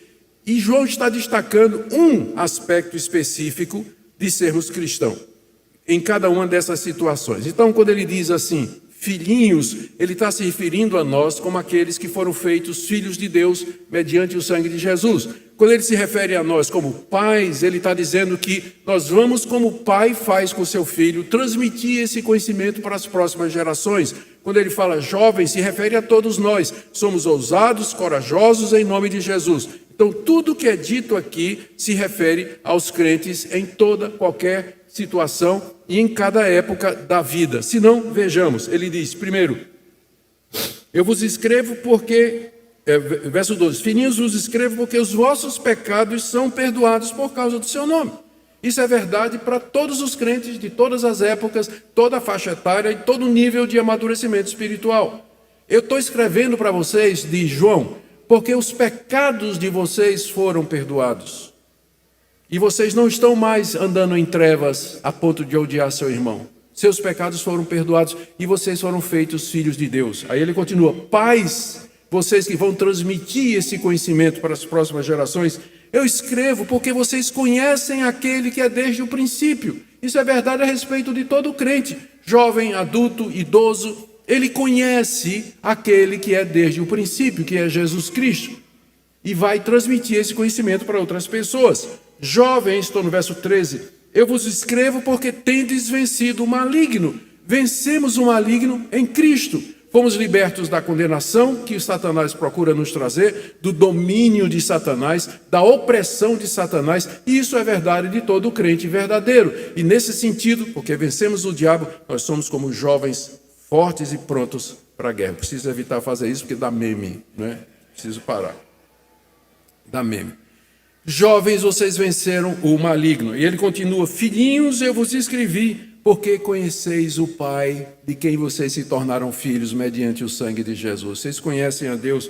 E João está destacando um aspecto específico de sermos cristãos, em cada uma dessas situações. Então, quando ele diz assim, filhinhos, ele está se referindo a nós como aqueles que foram feitos filhos de Deus mediante o sangue de Jesus. Quando ele se refere a nós como pais, ele está dizendo que nós vamos, como o pai faz com seu filho, transmitir esse conhecimento para as próximas gerações. Quando ele fala jovens, se refere a todos nós. Somos ousados, corajosos em nome de Jesus. Então, tudo que é dito aqui se refere aos crentes em toda, qualquer situação e em cada época da vida. Se não, vejamos, ele diz, primeiro, eu vos escrevo porque, verso 12, filhinhos vos escrevo porque os vossos pecados são perdoados por causa do seu nome. Isso é verdade para todos os crentes de todas as épocas, toda a faixa etária e todo nível de amadurecimento espiritual. Eu estou escrevendo para vocês, diz João, porque os pecados de vocês foram perdoados. E vocês não estão mais andando em trevas a ponto de odiar seu irmão. Seus pecados foram perdoados e vocês foram feitos filhos de Deus. Aí ele continua, pais, vocês que vão transmitir esse conhecimento para as próximas gerações, eu escrevo porque vocês conhecem aquele que é desde o princípio. Isso é verdade a respeito de todo crente, jovem, adulto, idoso. Ele conhece aquele que é desde o princípio, que é Jesus Cristo, e vai transmitir esse conhecimento para outras pessoas. Jovens, estou no verso 13, eu vos escrevo porque tendes vencido o maligno. Vencemos o maligno em Cristo. Fomos libertos da condenação que o Satanás procura nos trazer, do domínio de Satanás, da opressão de Satanás, e isso é verdade de todo crente verdadeiro. E nesse sentido, porque vencemos o diabo, nós somos como jovens fortes e prontos para a guerra. Preciso evitar fazer isso porque dá meme, não é? Preciso parar. Dá meme. Jovens, vocês venceram o maligno. E ele continua, filhinhos, eu vos escrevi, porque conheceis o Pai, de quem vocês se tornaram filhos, mediante o sangue de Jesus. Vocês conhecem a Deus.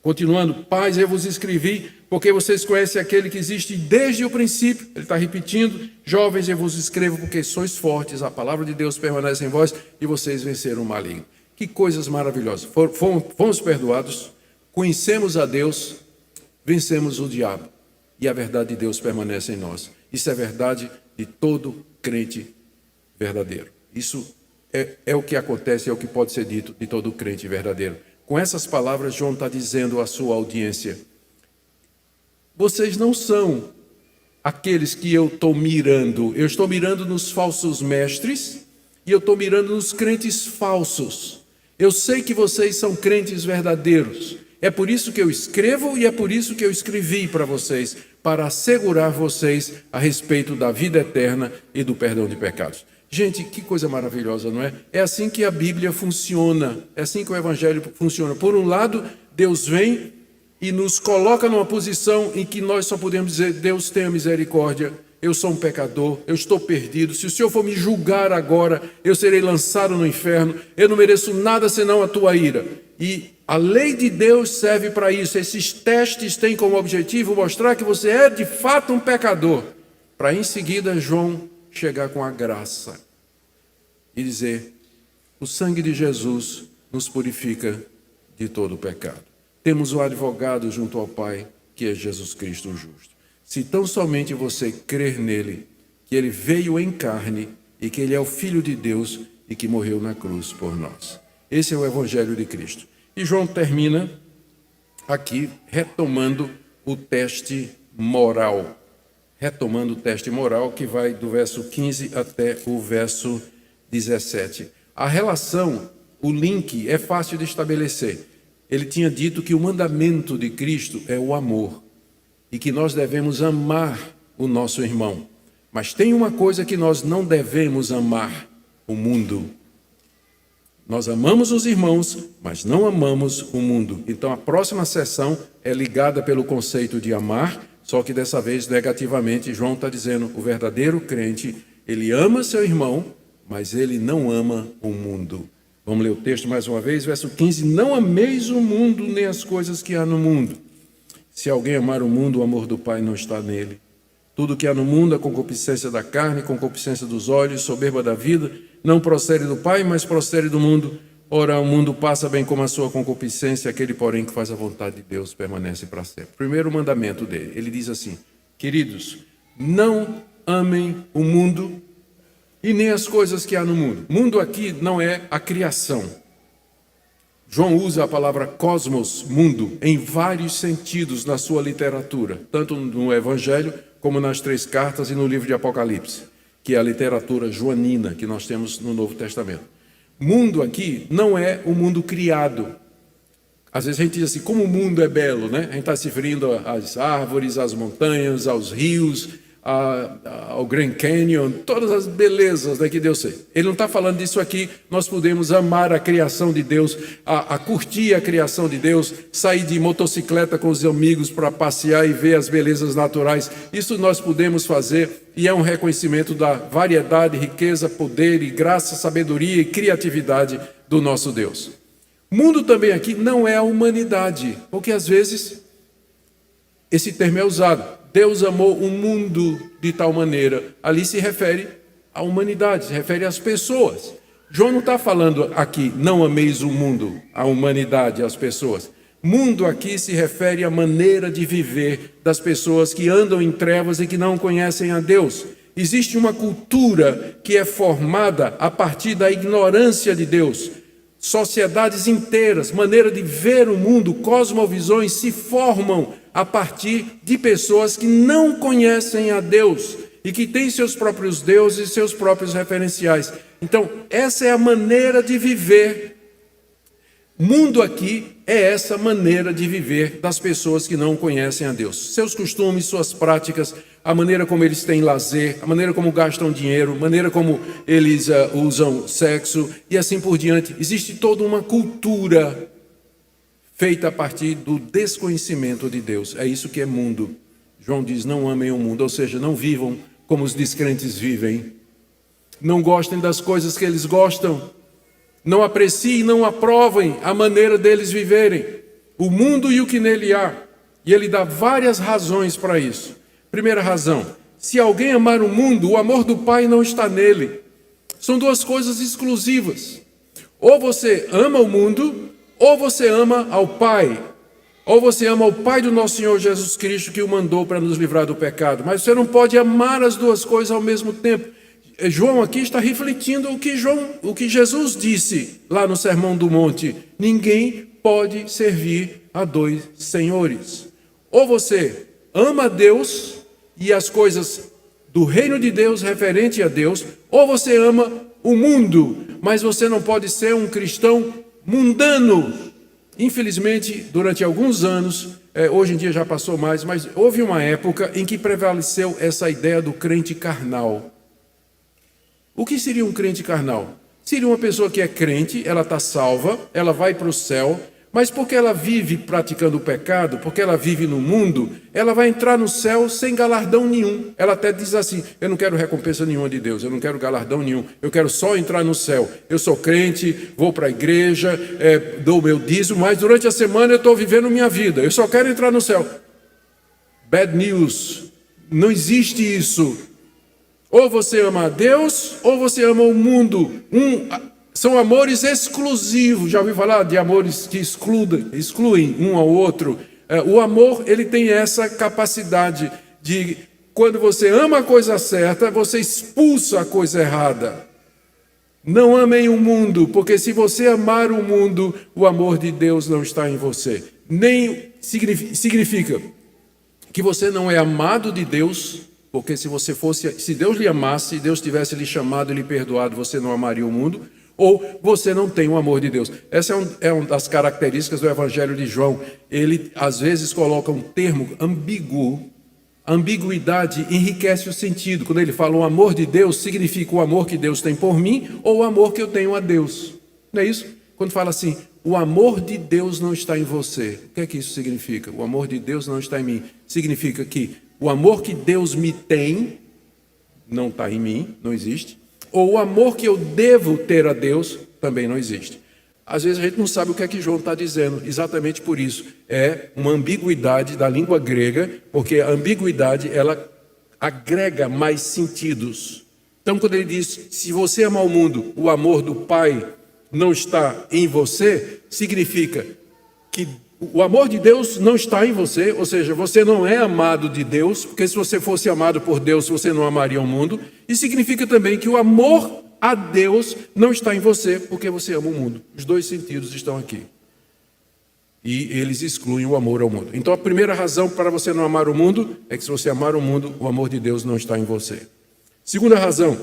Continuando, pais, eu vos escrevi, porque vocês conhecem aquele que existe desde o princípio. Ele está repetindo, jovens, eu vos escrevo, porque sois fortes, a palavra de Deus permanece em vós, e vocês venceram o maligno. Que coisas maravilhosas. Fomos perdoados, conhecemos a Deus, vencemos o diabo, e a verdade de Deus permanece em nós. Isso é verdade de todo crente verdadeiro. Isso é o que acontece, é o que pode ser dito de todo crente verdadeiro. Com essas palavras, João está dizendo à sua audiência, vocês não são aqueles que eu estou mirando. Eu estou mirando nos falsos mestres e eu estou mirando nos crentes falsos. Eu sei que vocês são crentes verdadeiros. É por isso que eu escrevo e é por isso que eu escrevi para vocês, para assegurar vocês a respeito da vida eterna e do perdão de pecados. Gente, que coisa maravilhosa, não é? É assim que a Bíblia funciona, é assim que o Evangelho funciona. Por um lado, Deus vem e nos coloca numa posição em que nós só podemos dizer, Deus tenha misericórdia, eu sou um pecador, eu estou perdido, se o Senhor for me julgar agora, eu serei lançado no inferno, eu não mereço nada senão a tua ira. E a lei de Deus serve para isso, esses testes têm como objetivo mostrar que você é de fato um pecador, para em seguida João chegar com a graça e dizer, o sangue de Jesus nos purifica de todo o pecado. Temos um advogado junto ao Pai, que é Jesus Cristo o justo. Se tão somente você crer nele, que ele veio em carne e que ele é o Filho de Deus e que morreu na cruz por nós. Esse é o Evangelho de Cristo. E João termina aqui retomando o teste moral. Retomando o teste moral, que vai do verso 15 até o verso 17. A relação, o link é fácil de estabelecer. Ele tinha dito que o mandamento de Cristo é o amor e que nós devemos amar o nosso irmão. Mas tem uma coisa que nós não devemos amar, o mundo. Nós amamos os irmãos, mas não amamos o mundo. Então a próxima sessão é ligada pelo conceito de amar, só que dessa vez negativamente. João está dizendo, o verdadeiro crente, ele ama seu irmão, mas ele não ama o mundo. Vamos ler o texto mais uma vez, verso 15. Não ameis o mundo, nem as coisas que há no mundo. Se alguém amar o mundo, o amor do Pai não está nele. Tudo que há no mundo, a concupiscência da carne, concupiscência dos olhos, soberba da vida, não procede do Pai, mas procede do mundo. Ora, o mundo passa bem como a sua concupiscência, aquele, porém, que faz a vontade de Deus permanece para sempre. Primeiro mandamento dele, ele diz assim, queridos, não amem o mundo e nem as coisas que há no mundo. Mundo aqui não é a criação. João usa a palavra cosmos, mundo, em vários sentidos na sua literatura, tanto no Evangelho como nas 3 cartas e no livro de Apocalipse, que é a literatura joanina que nós temos no Novo Testamento. Mundo aqui não é o mundo criado. Às vezes a gente diz assim, como o mundo é belo, né? A gente está se referindo às árvores, às montanhas, aos rios, ao Grand Canyon, todas as belezas, né, que Deus fez. Ele não está falando disso aqui. Nós podemos amar a criação de Deus, a curtir a criação de Deus, sair de motocicleta com os amigos para passear e ver as belezas naturais. Isso nós podemos fazer e é um reconhecimento da variedade, riqueza, poder e graça, sabedoria e criatividade do nosso Deus. Mundo também aqui não é a humanidade, porque às vezes esse termo é usado. Deus amou o mundo de tal maneira. Ali se refere à humanidade, se refere às pessoas. João não está falando aqui, não ameis o mundo, a humanidade, as pessoas. Mundo aqui se refere à maneira de viver das pessoas que andam em trevas e que não conhecem a Deus. Existe uma cultura que é formada a partir da ignorância de Deus. Sociedades inteiras, maneira de ver o mundo, cosmovisões se formam a partir de pessoas que não conhecem a Deus e que têm seus próprios deuses e seus próprios referenciais. Então, essa é a maneira de viver. Mundo aqui é essa maneira de viver das pessoas que não conhecem a Deus. Seus costumes, suas práticas, a maneira como eles têm lazer, a maneira como gastam dinheiro, a maneira como eles usam sexo e assim por diante. Existe toda uma cultura feita a partir do desconhecimento de Deus. É isso que é mundo. João diz, não amem o mundo, ou seja, não vivam como os descrentes vivem. Não gostem das coisas que eles gostam. Não apreciem, não aprovem a maneira deles viverem. O mundo e o que nele há. E ele dá várias razões para isso. Primeira razão, se alguém amar o mundo, o amor do Pai não está nele. São duas coisas exclusivas. Ou você ama o mundo, ou você ama ao Pai. Ou você ama o Pai do nosso Senhor Jesus Cristo, que o mandou para nos livrar do pecado. Mas você não pode amar as duas coisas ao mesmo tempo. João aqui está refletindo o que Jesus disse lá no Sermão do Monte. Ninguém pode servir a dois senhores. Ou você ama a Deus e as coisas do reino de Deus referente a Deus, ou você ama o mundo, mas você não pode ser um cristão mundano. Infelizmente, durante alguns anos, hoje em dia já passou mais, mas houve uma época em que prevaleceu essa ideia do crente carnal. O que seria um crente carnal? Seria uma pessoa que é crente, ela está salva, ela vai para o céu, mas porque ela vive praticando o pecado, porque ela vive no mundo, ela vai entrar no céu sem galardão nenhum. Ela até diz assim, eu não quero recompensa nenhuma de Deus, eu não quero galardão nenhum, eu quero só entrar no céu. Eu sou crente, vou para a igreja, dou meu dízimo, mas durante a semana eu estou vivendo minha vida, eu só quero entrar no céu. Bad news, não existe isso. Ou você ama a Deus, ou você ama o mundo. São amores exclusivos. Já ouviu falar de amores que excluem um ao outro? O amor, ele tem essa capacidade de, quando você ama a coisa certa, você expulsa a coisa errada. Não amem o mundo, porque se você amar o mundo, o amor de Deus não está em você. Nem significa que você não é amado de Deus, porque se Deus lhe amasse, se Deus tivesse lhe chamado e lhe perdoado, você não amaria o mundo, ou você não tem o amor de Deus. Essa é uma das características do Evangelho de João. Ele, às vezes, coloca um termo ambíguo. A ambiguidade enriquece o sentido. Quando ele fala o amor de Deus, significa o amor que Deus tem por mim, ou o amor que eu tenho a Deus. Não é isso? Quando fala assim, o amor de Deus não está em você. O que é que isso significa? O amor de Deus não está em mim. Significa que o amor que Deus me tem não está em mim, não existe. Ou o amor que eu devo ter a Deus também não existe. Às vezes a gente não sabe o que é que João está dizendo, exatamente por isso. É uma ambiguidade da língua grega, porque a ambiguidade, ela agrega mais sentidos. Então, quando ele diz, se você amar o mundo, o amor do Pai não está em você, significa que o amor de Deus não está em você, ou seja, você não é amado de Deus, porque se você fosse amado por Deus, você não amaria o mundo. E significa também que o amor a Deus não está em você, porque você ama o mundo. Os dois sentidos estão aqui. E eles excluem o amor ao mundo. Então a primeira razão para você não amar o mundo é que se você amar o mundo, o amor de Deus não está em você. Segunda razão,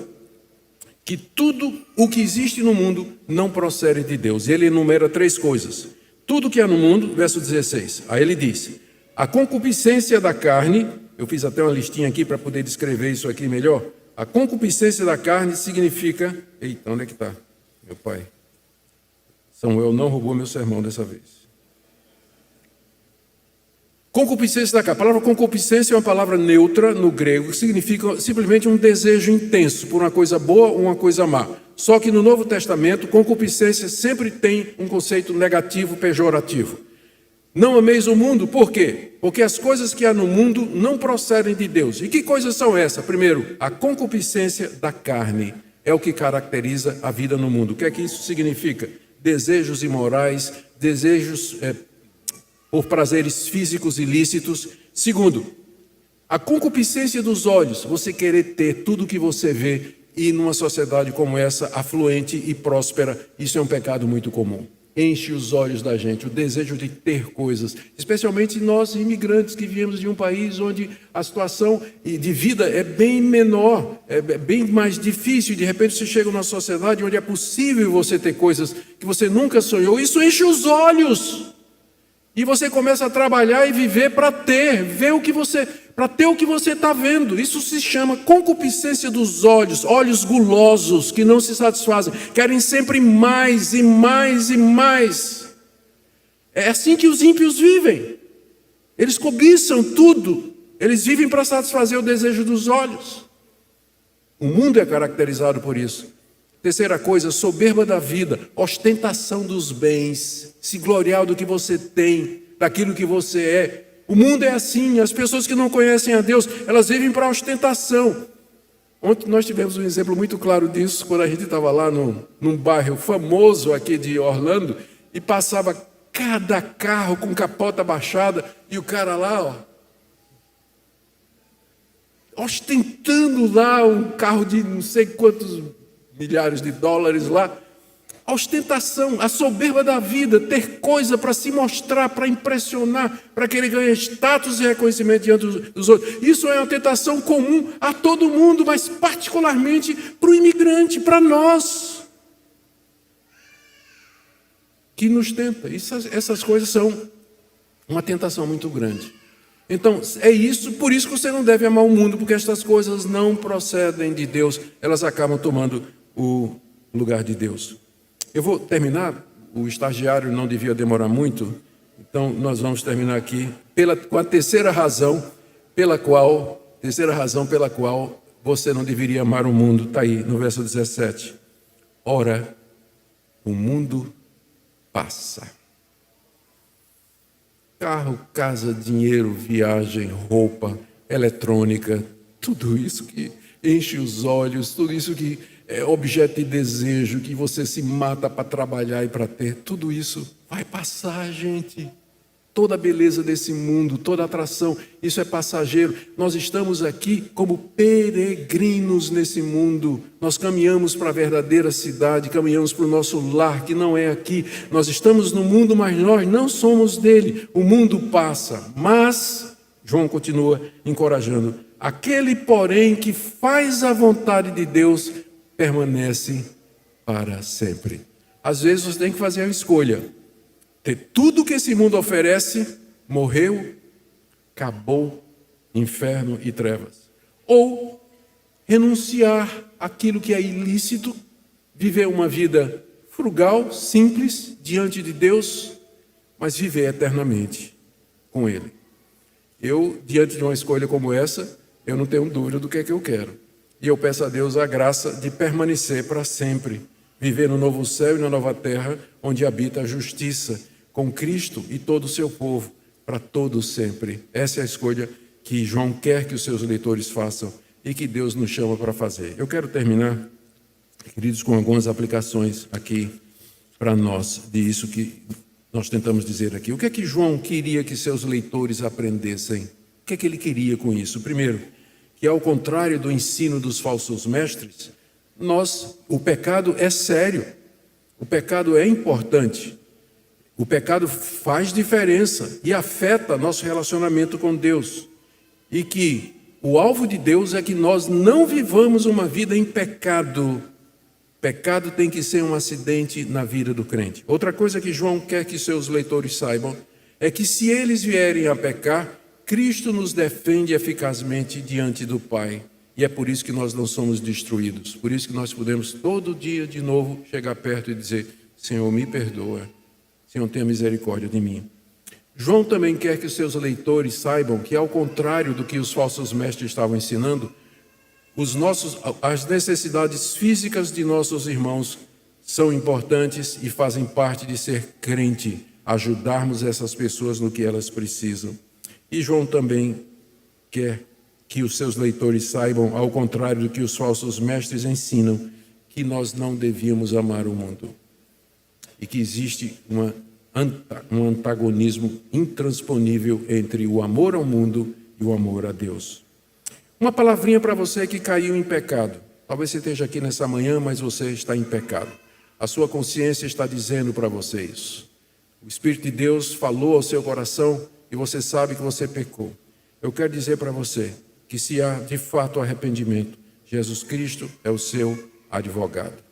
que tudo o que existe no mundo não procede de Deus. E ele enumera 3 coisas. Tudo que há no mundo, verso 16. Aí ele diz, a concupiscência da carne, eu fiz até uma listinha aqui para poder descrever isso aqui melhor. A concupiscência da carne significa... Eita, onde é que está? Meu pai. Samuel não roubou meu sermão dessa vez. Concupiscência da carne. A palavra concupiscência é uma palavra neutra no grego, que significa simplesmente um desejo intenso por uma coisa boa ou uma coisa má. Só que no Novo Testamento, concupiscência sempre tem um conceito negativo, pejorativo. Não ameis o mundo, por quê? Porque as coisas que há no mundo não procedem de Deus. E que coisas são essas? Primeiro, a concupiscência da carne é o que caracteriza a vida no mundo. O que é que isso significa? Desejos imorais, desejos por prazeres físicos ilícitos. Segundo, a concupiscência dos olhos, você querer ter tudo o que você vê, e numa sociedade como essa, afluente e próspera, isso é um pecado muito comum. Enche os olhos da gente, o desejo de ter coisas, especialmente nós imigrantes que viemos de um país onde a situação de vida é bem menor, é bem mais difícil. De repente você chega numa sociedade onde é possível você ter coisas que você nunca sonhou, isso enche os olhos. E você começa a trabalhar e viver para ter, para ter o que você está vendo. Isso se chama concupiscência dos olhos, olhos gulosos que não se satisfazem, querem sempre mais e mais e mais. É assim que os ímpios vivem. Eles cobiçam tudo, eles vivem para satisfazer o desejo dos olhos. O mundo é caracterizado por isso. Terceira coisa, soberba da vida, ostentação dos bens, se gloriar do que você tem, daquilo que você é. O mundo é assim, as pessoas que não conhecem a Deus, elas vivem para ostentação. Ontem nós tivemos um exemplo muito claro disso, quando a gente estava lá num bairro famoso aqui de Orlando, e passava cada carro com capota baixada, e o cara lá, ostentando lá um carro de não sei quantos milhares de dólares lá. A ostentação, a soberba da vida, ter coisa para se mostrar, para impressionar, para que ele ganhe status e reconhecimento diante dos outros. Isso é uma tentação comum a todo mundo, mas particularmente para o imigrante, para nós, que nos tenta. Essas coisas são uma tentação muito grande. Então, por isso que você não deve amar o mundo, porque estas coisas não procedem de Deus, elas acabam tomando o lugar de Deus. Eu vou terminar, o estagiário não devia demorar muito, então nós vamos terminar aqui com a terceira razão pela qual você não deveria amar o mundo. Está aí no verso 17. Ora, o mundo passa. Carro, casa, dinheiro, viagem, roupa, eletrônica, tudo isso que enche os olhos, tudo isso que é objeto de desejo, que você se mata para trabalhar e para ter, tudo isso vai passar, gente. Toda a beleza desse mundo, toda a atração, isso é passageiro. Nós estamos aqui como peregrinos nesse mundo. Nós caminhamos para a verdadeira cidade, caminhamos para o nosso lar, que não é aqui. Nós estamos no mundo, mas nós não somos dele. O mundo passa, mas, João continua encorajando, aquele, porém, que faz a vontade de Deus, permanece para sempre. Às vezes você tem que fazer uma escolha. Ter tudo que esse mundo oferece, morreu, acabou, inferno e trevas. Ou renunciar àquilo que é ilícito, viver uma vida frugal, simples, diante de Deus, mas viver eternamente com Ele. Eu, diante de uma escolha como essa, eu não tenho dúvida do que é que eu quero. E eu peço a Deus a graça de permanecer para sempre, viver no novo céu e na nova terra, onde habita a justiça, com Cristo e todo o seu povo, para todo sempre. Essa é a escolha que João quer que os seus leitores façam e que Deus nos chama para fazer. Eu quero terminar, queridos, com algumas aplicações aqui para nós, disso que nós tentamos dizer aqui. O que é que João queria que seus leitores aprendessem? O que é que ele queria com isso? Primeiro, que ao contrário do ensino dos falsos mestres, o pecado é sério, o pecado é importante, o pecado faz diferença e afeta nosso relacionamento com Deus, e que o alvo de Deus é que nós não vivamos uma vida em pecado. Pecado tem que ser um acidente na vida do crente. Outra coisa que João quer que seus leitores saibam é que se eles vierem a pecar, Cristo nos defende eficazmente diante do Pai. E é por isso que nós não somos destruídos. Por isso que nós podemos todo dia de novo chegar perto e dizer: Senhor, me perdoa. Senhor, tenha misericórdia de mim. João também quer que os seus leitores saibam que, ao contrário do que os falsos mestres estavam ensinando, as necessidades físicas de nossos irmãos são importantes e fazem parte de ser crente, ajudarmos essas pessoas no que elas precisam. E João também quer que os seus leitores saibam, ao contrário do que os falsos mestres ensinam, que nós não devíamos amar o mundo. E que existe uma um antagonismo intransponível entre o amor ao mundo e o amor a Deus. Uma palavrinha para você que caiu em pecado. Talvez você esteja aqui nessa manhã, mas você está em pecado. A sua consciência está dizendo para você isso. O Espírito de Deus falou ao seu coração e você sabe que você pecou. Eu quero dizer para você que se há de fato arrependimento, Jesus Cristo é o seu advogado.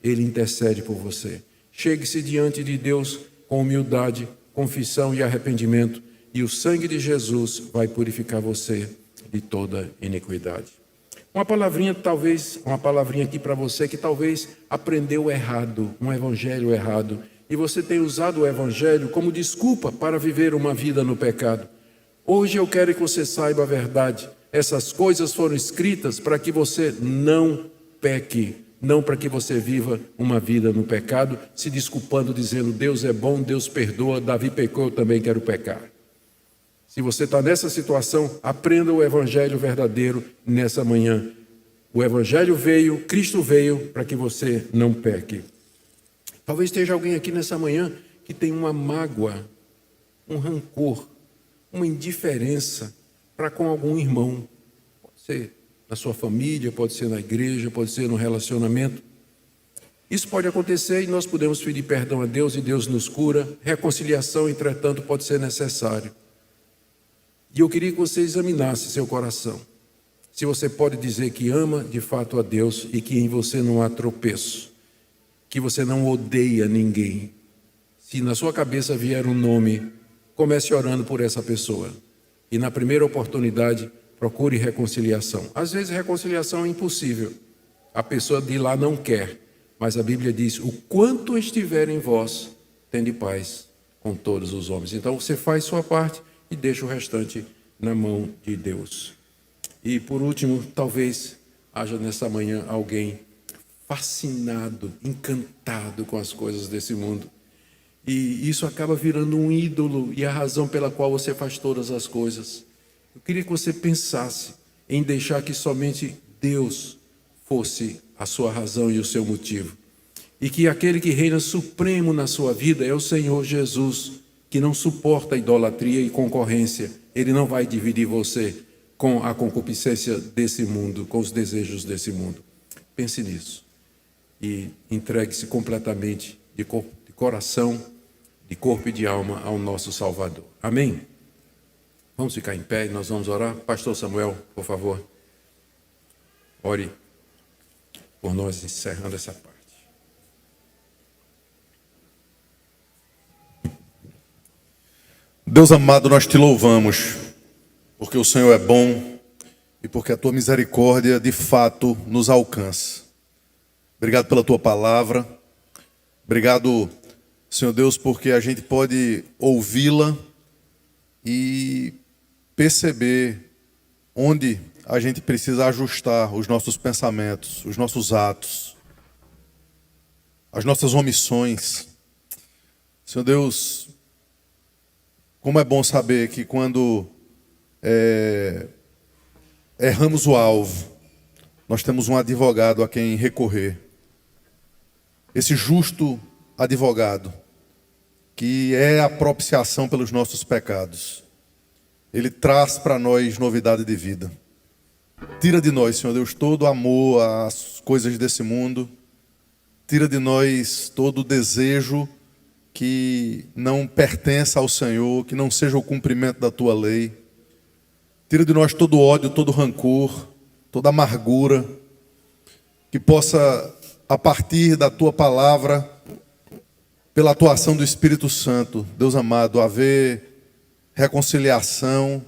Ele intercede por você. Chegue-se diante de Deus com humildade, confissão e arrependimento, e o sangue de Jesus vai purificar você de toda iniquidade. Uma palavrinha aqui para você que talvez aprendeu errado, um evangelho errado, e você tem usado o evangelho como desculpa para viver uma vida no pecado. Hoje eu quero que você saiba a verdade. Essas coisas foram escritas para que você não peque, não para que você viva uma vida no pecado, se desculpando, dizendo, Deus é bom, Deus perdoa, Davi pecou, eu também quero pecar. Se você está nessa situação, aprenda o evangelho verdadeiro nessa manhã. O evangelho veio, Cristo veio para que você não peque. Talvez esteja alguém aqui nessa manhã que tem uma mágoa, um rancor, uma indiferença para com algum irmão. Pode ser na sua família, pode ser na igreja, pode ser no relacionamento. Isso pode acontecer e nós podemos pedir perdão a Deus e Deus nos cura. Reconciliação, entretanto, pode ser necessário. E eu queria que você examinasse seu coração. Se você pode dizer que ama de fato a Deus e que em você não há tropeço, que você não odeia ninguém. Se na sua cabeça vier um nome, comece orando por essa pessoa. E na primeira oportunidade, procure reconciliação. Às vezes reconciliação é impossível. A pessoa de lá não quer. Mas a Bíblia diz, o quanto estiver em vós, tende paz com todos os homens. Então você faz sua parte e deixa o restante na mão de Deus. E por último, talvez haja nessa manhã alguém fascinado, encantado com as coisas desse mundo. E isso acaba virando um ídolo e a razão pela qual você faz todas as coisas. Eu queria que você pensasse em deixar que somente Deus fosse a sua razão e o seu motivo. E que aquele que reina supremo na sua vida é o Senhor Jesus, que não suporta idolatria e concorrência. Ele não vai dividir você com a concupiscência desse mundo, com os desejos desse mundo. Pense nisso. E entregue-se completamente de coração, de corpo e de alma ao nosso Salvador. Amém? Vamos ficar em pé e nós vamos orar. Pastor Samuel, por favor, ore por nós, encerrando essa parte. Deus amado, nós te louvamos, porque o Senhor é bom e porque a tua misericórdia de fato nos alcança. Obrigado pela tua palavra. Obrigado, Senhor Deus, porque a gente pode ouvi-la e perceber onde a gente precisa ajustar os nossos pensamentos, os nossos atos, as nossas omissões. Senhor Deus, como é bom saber que quando erramos o alvo, nós temos um advogado a quem recorrer. Esse justo advogado, que é a propiciação pelos nossos pecados. Ele traz para nós novidade de vida. Tira de nós, Senhor Deus, todo amor às coisas desse mundo. Tira de nós todo o desejo que não pertença ao Senhor, que não seja o cumprimento da tua lei. Tira de nós todo ódio, todo rancor, toda amargura, que possa, a partir da tua palavra, pela atuação do Espírito Santo, Deus amado, haver reconciliação,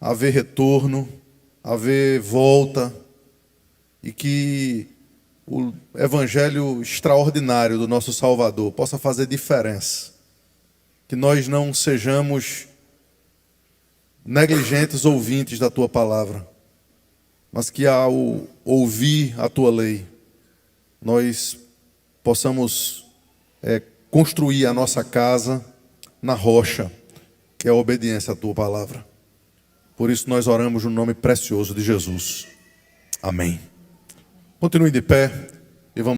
haver retorno, haver volta, e que o evangelho extraordinário do nosso Salvador possa fazer diferença. Que nós não sejamos negligentes ouvintes da tua palavra, mas que ao ouvir a tua lei, nós possamos construir a nossa casa na rocha, que é a obediência à tua palavra. Por isso nós oramos no nome precioso de Jesus. Amém. Continue de pé.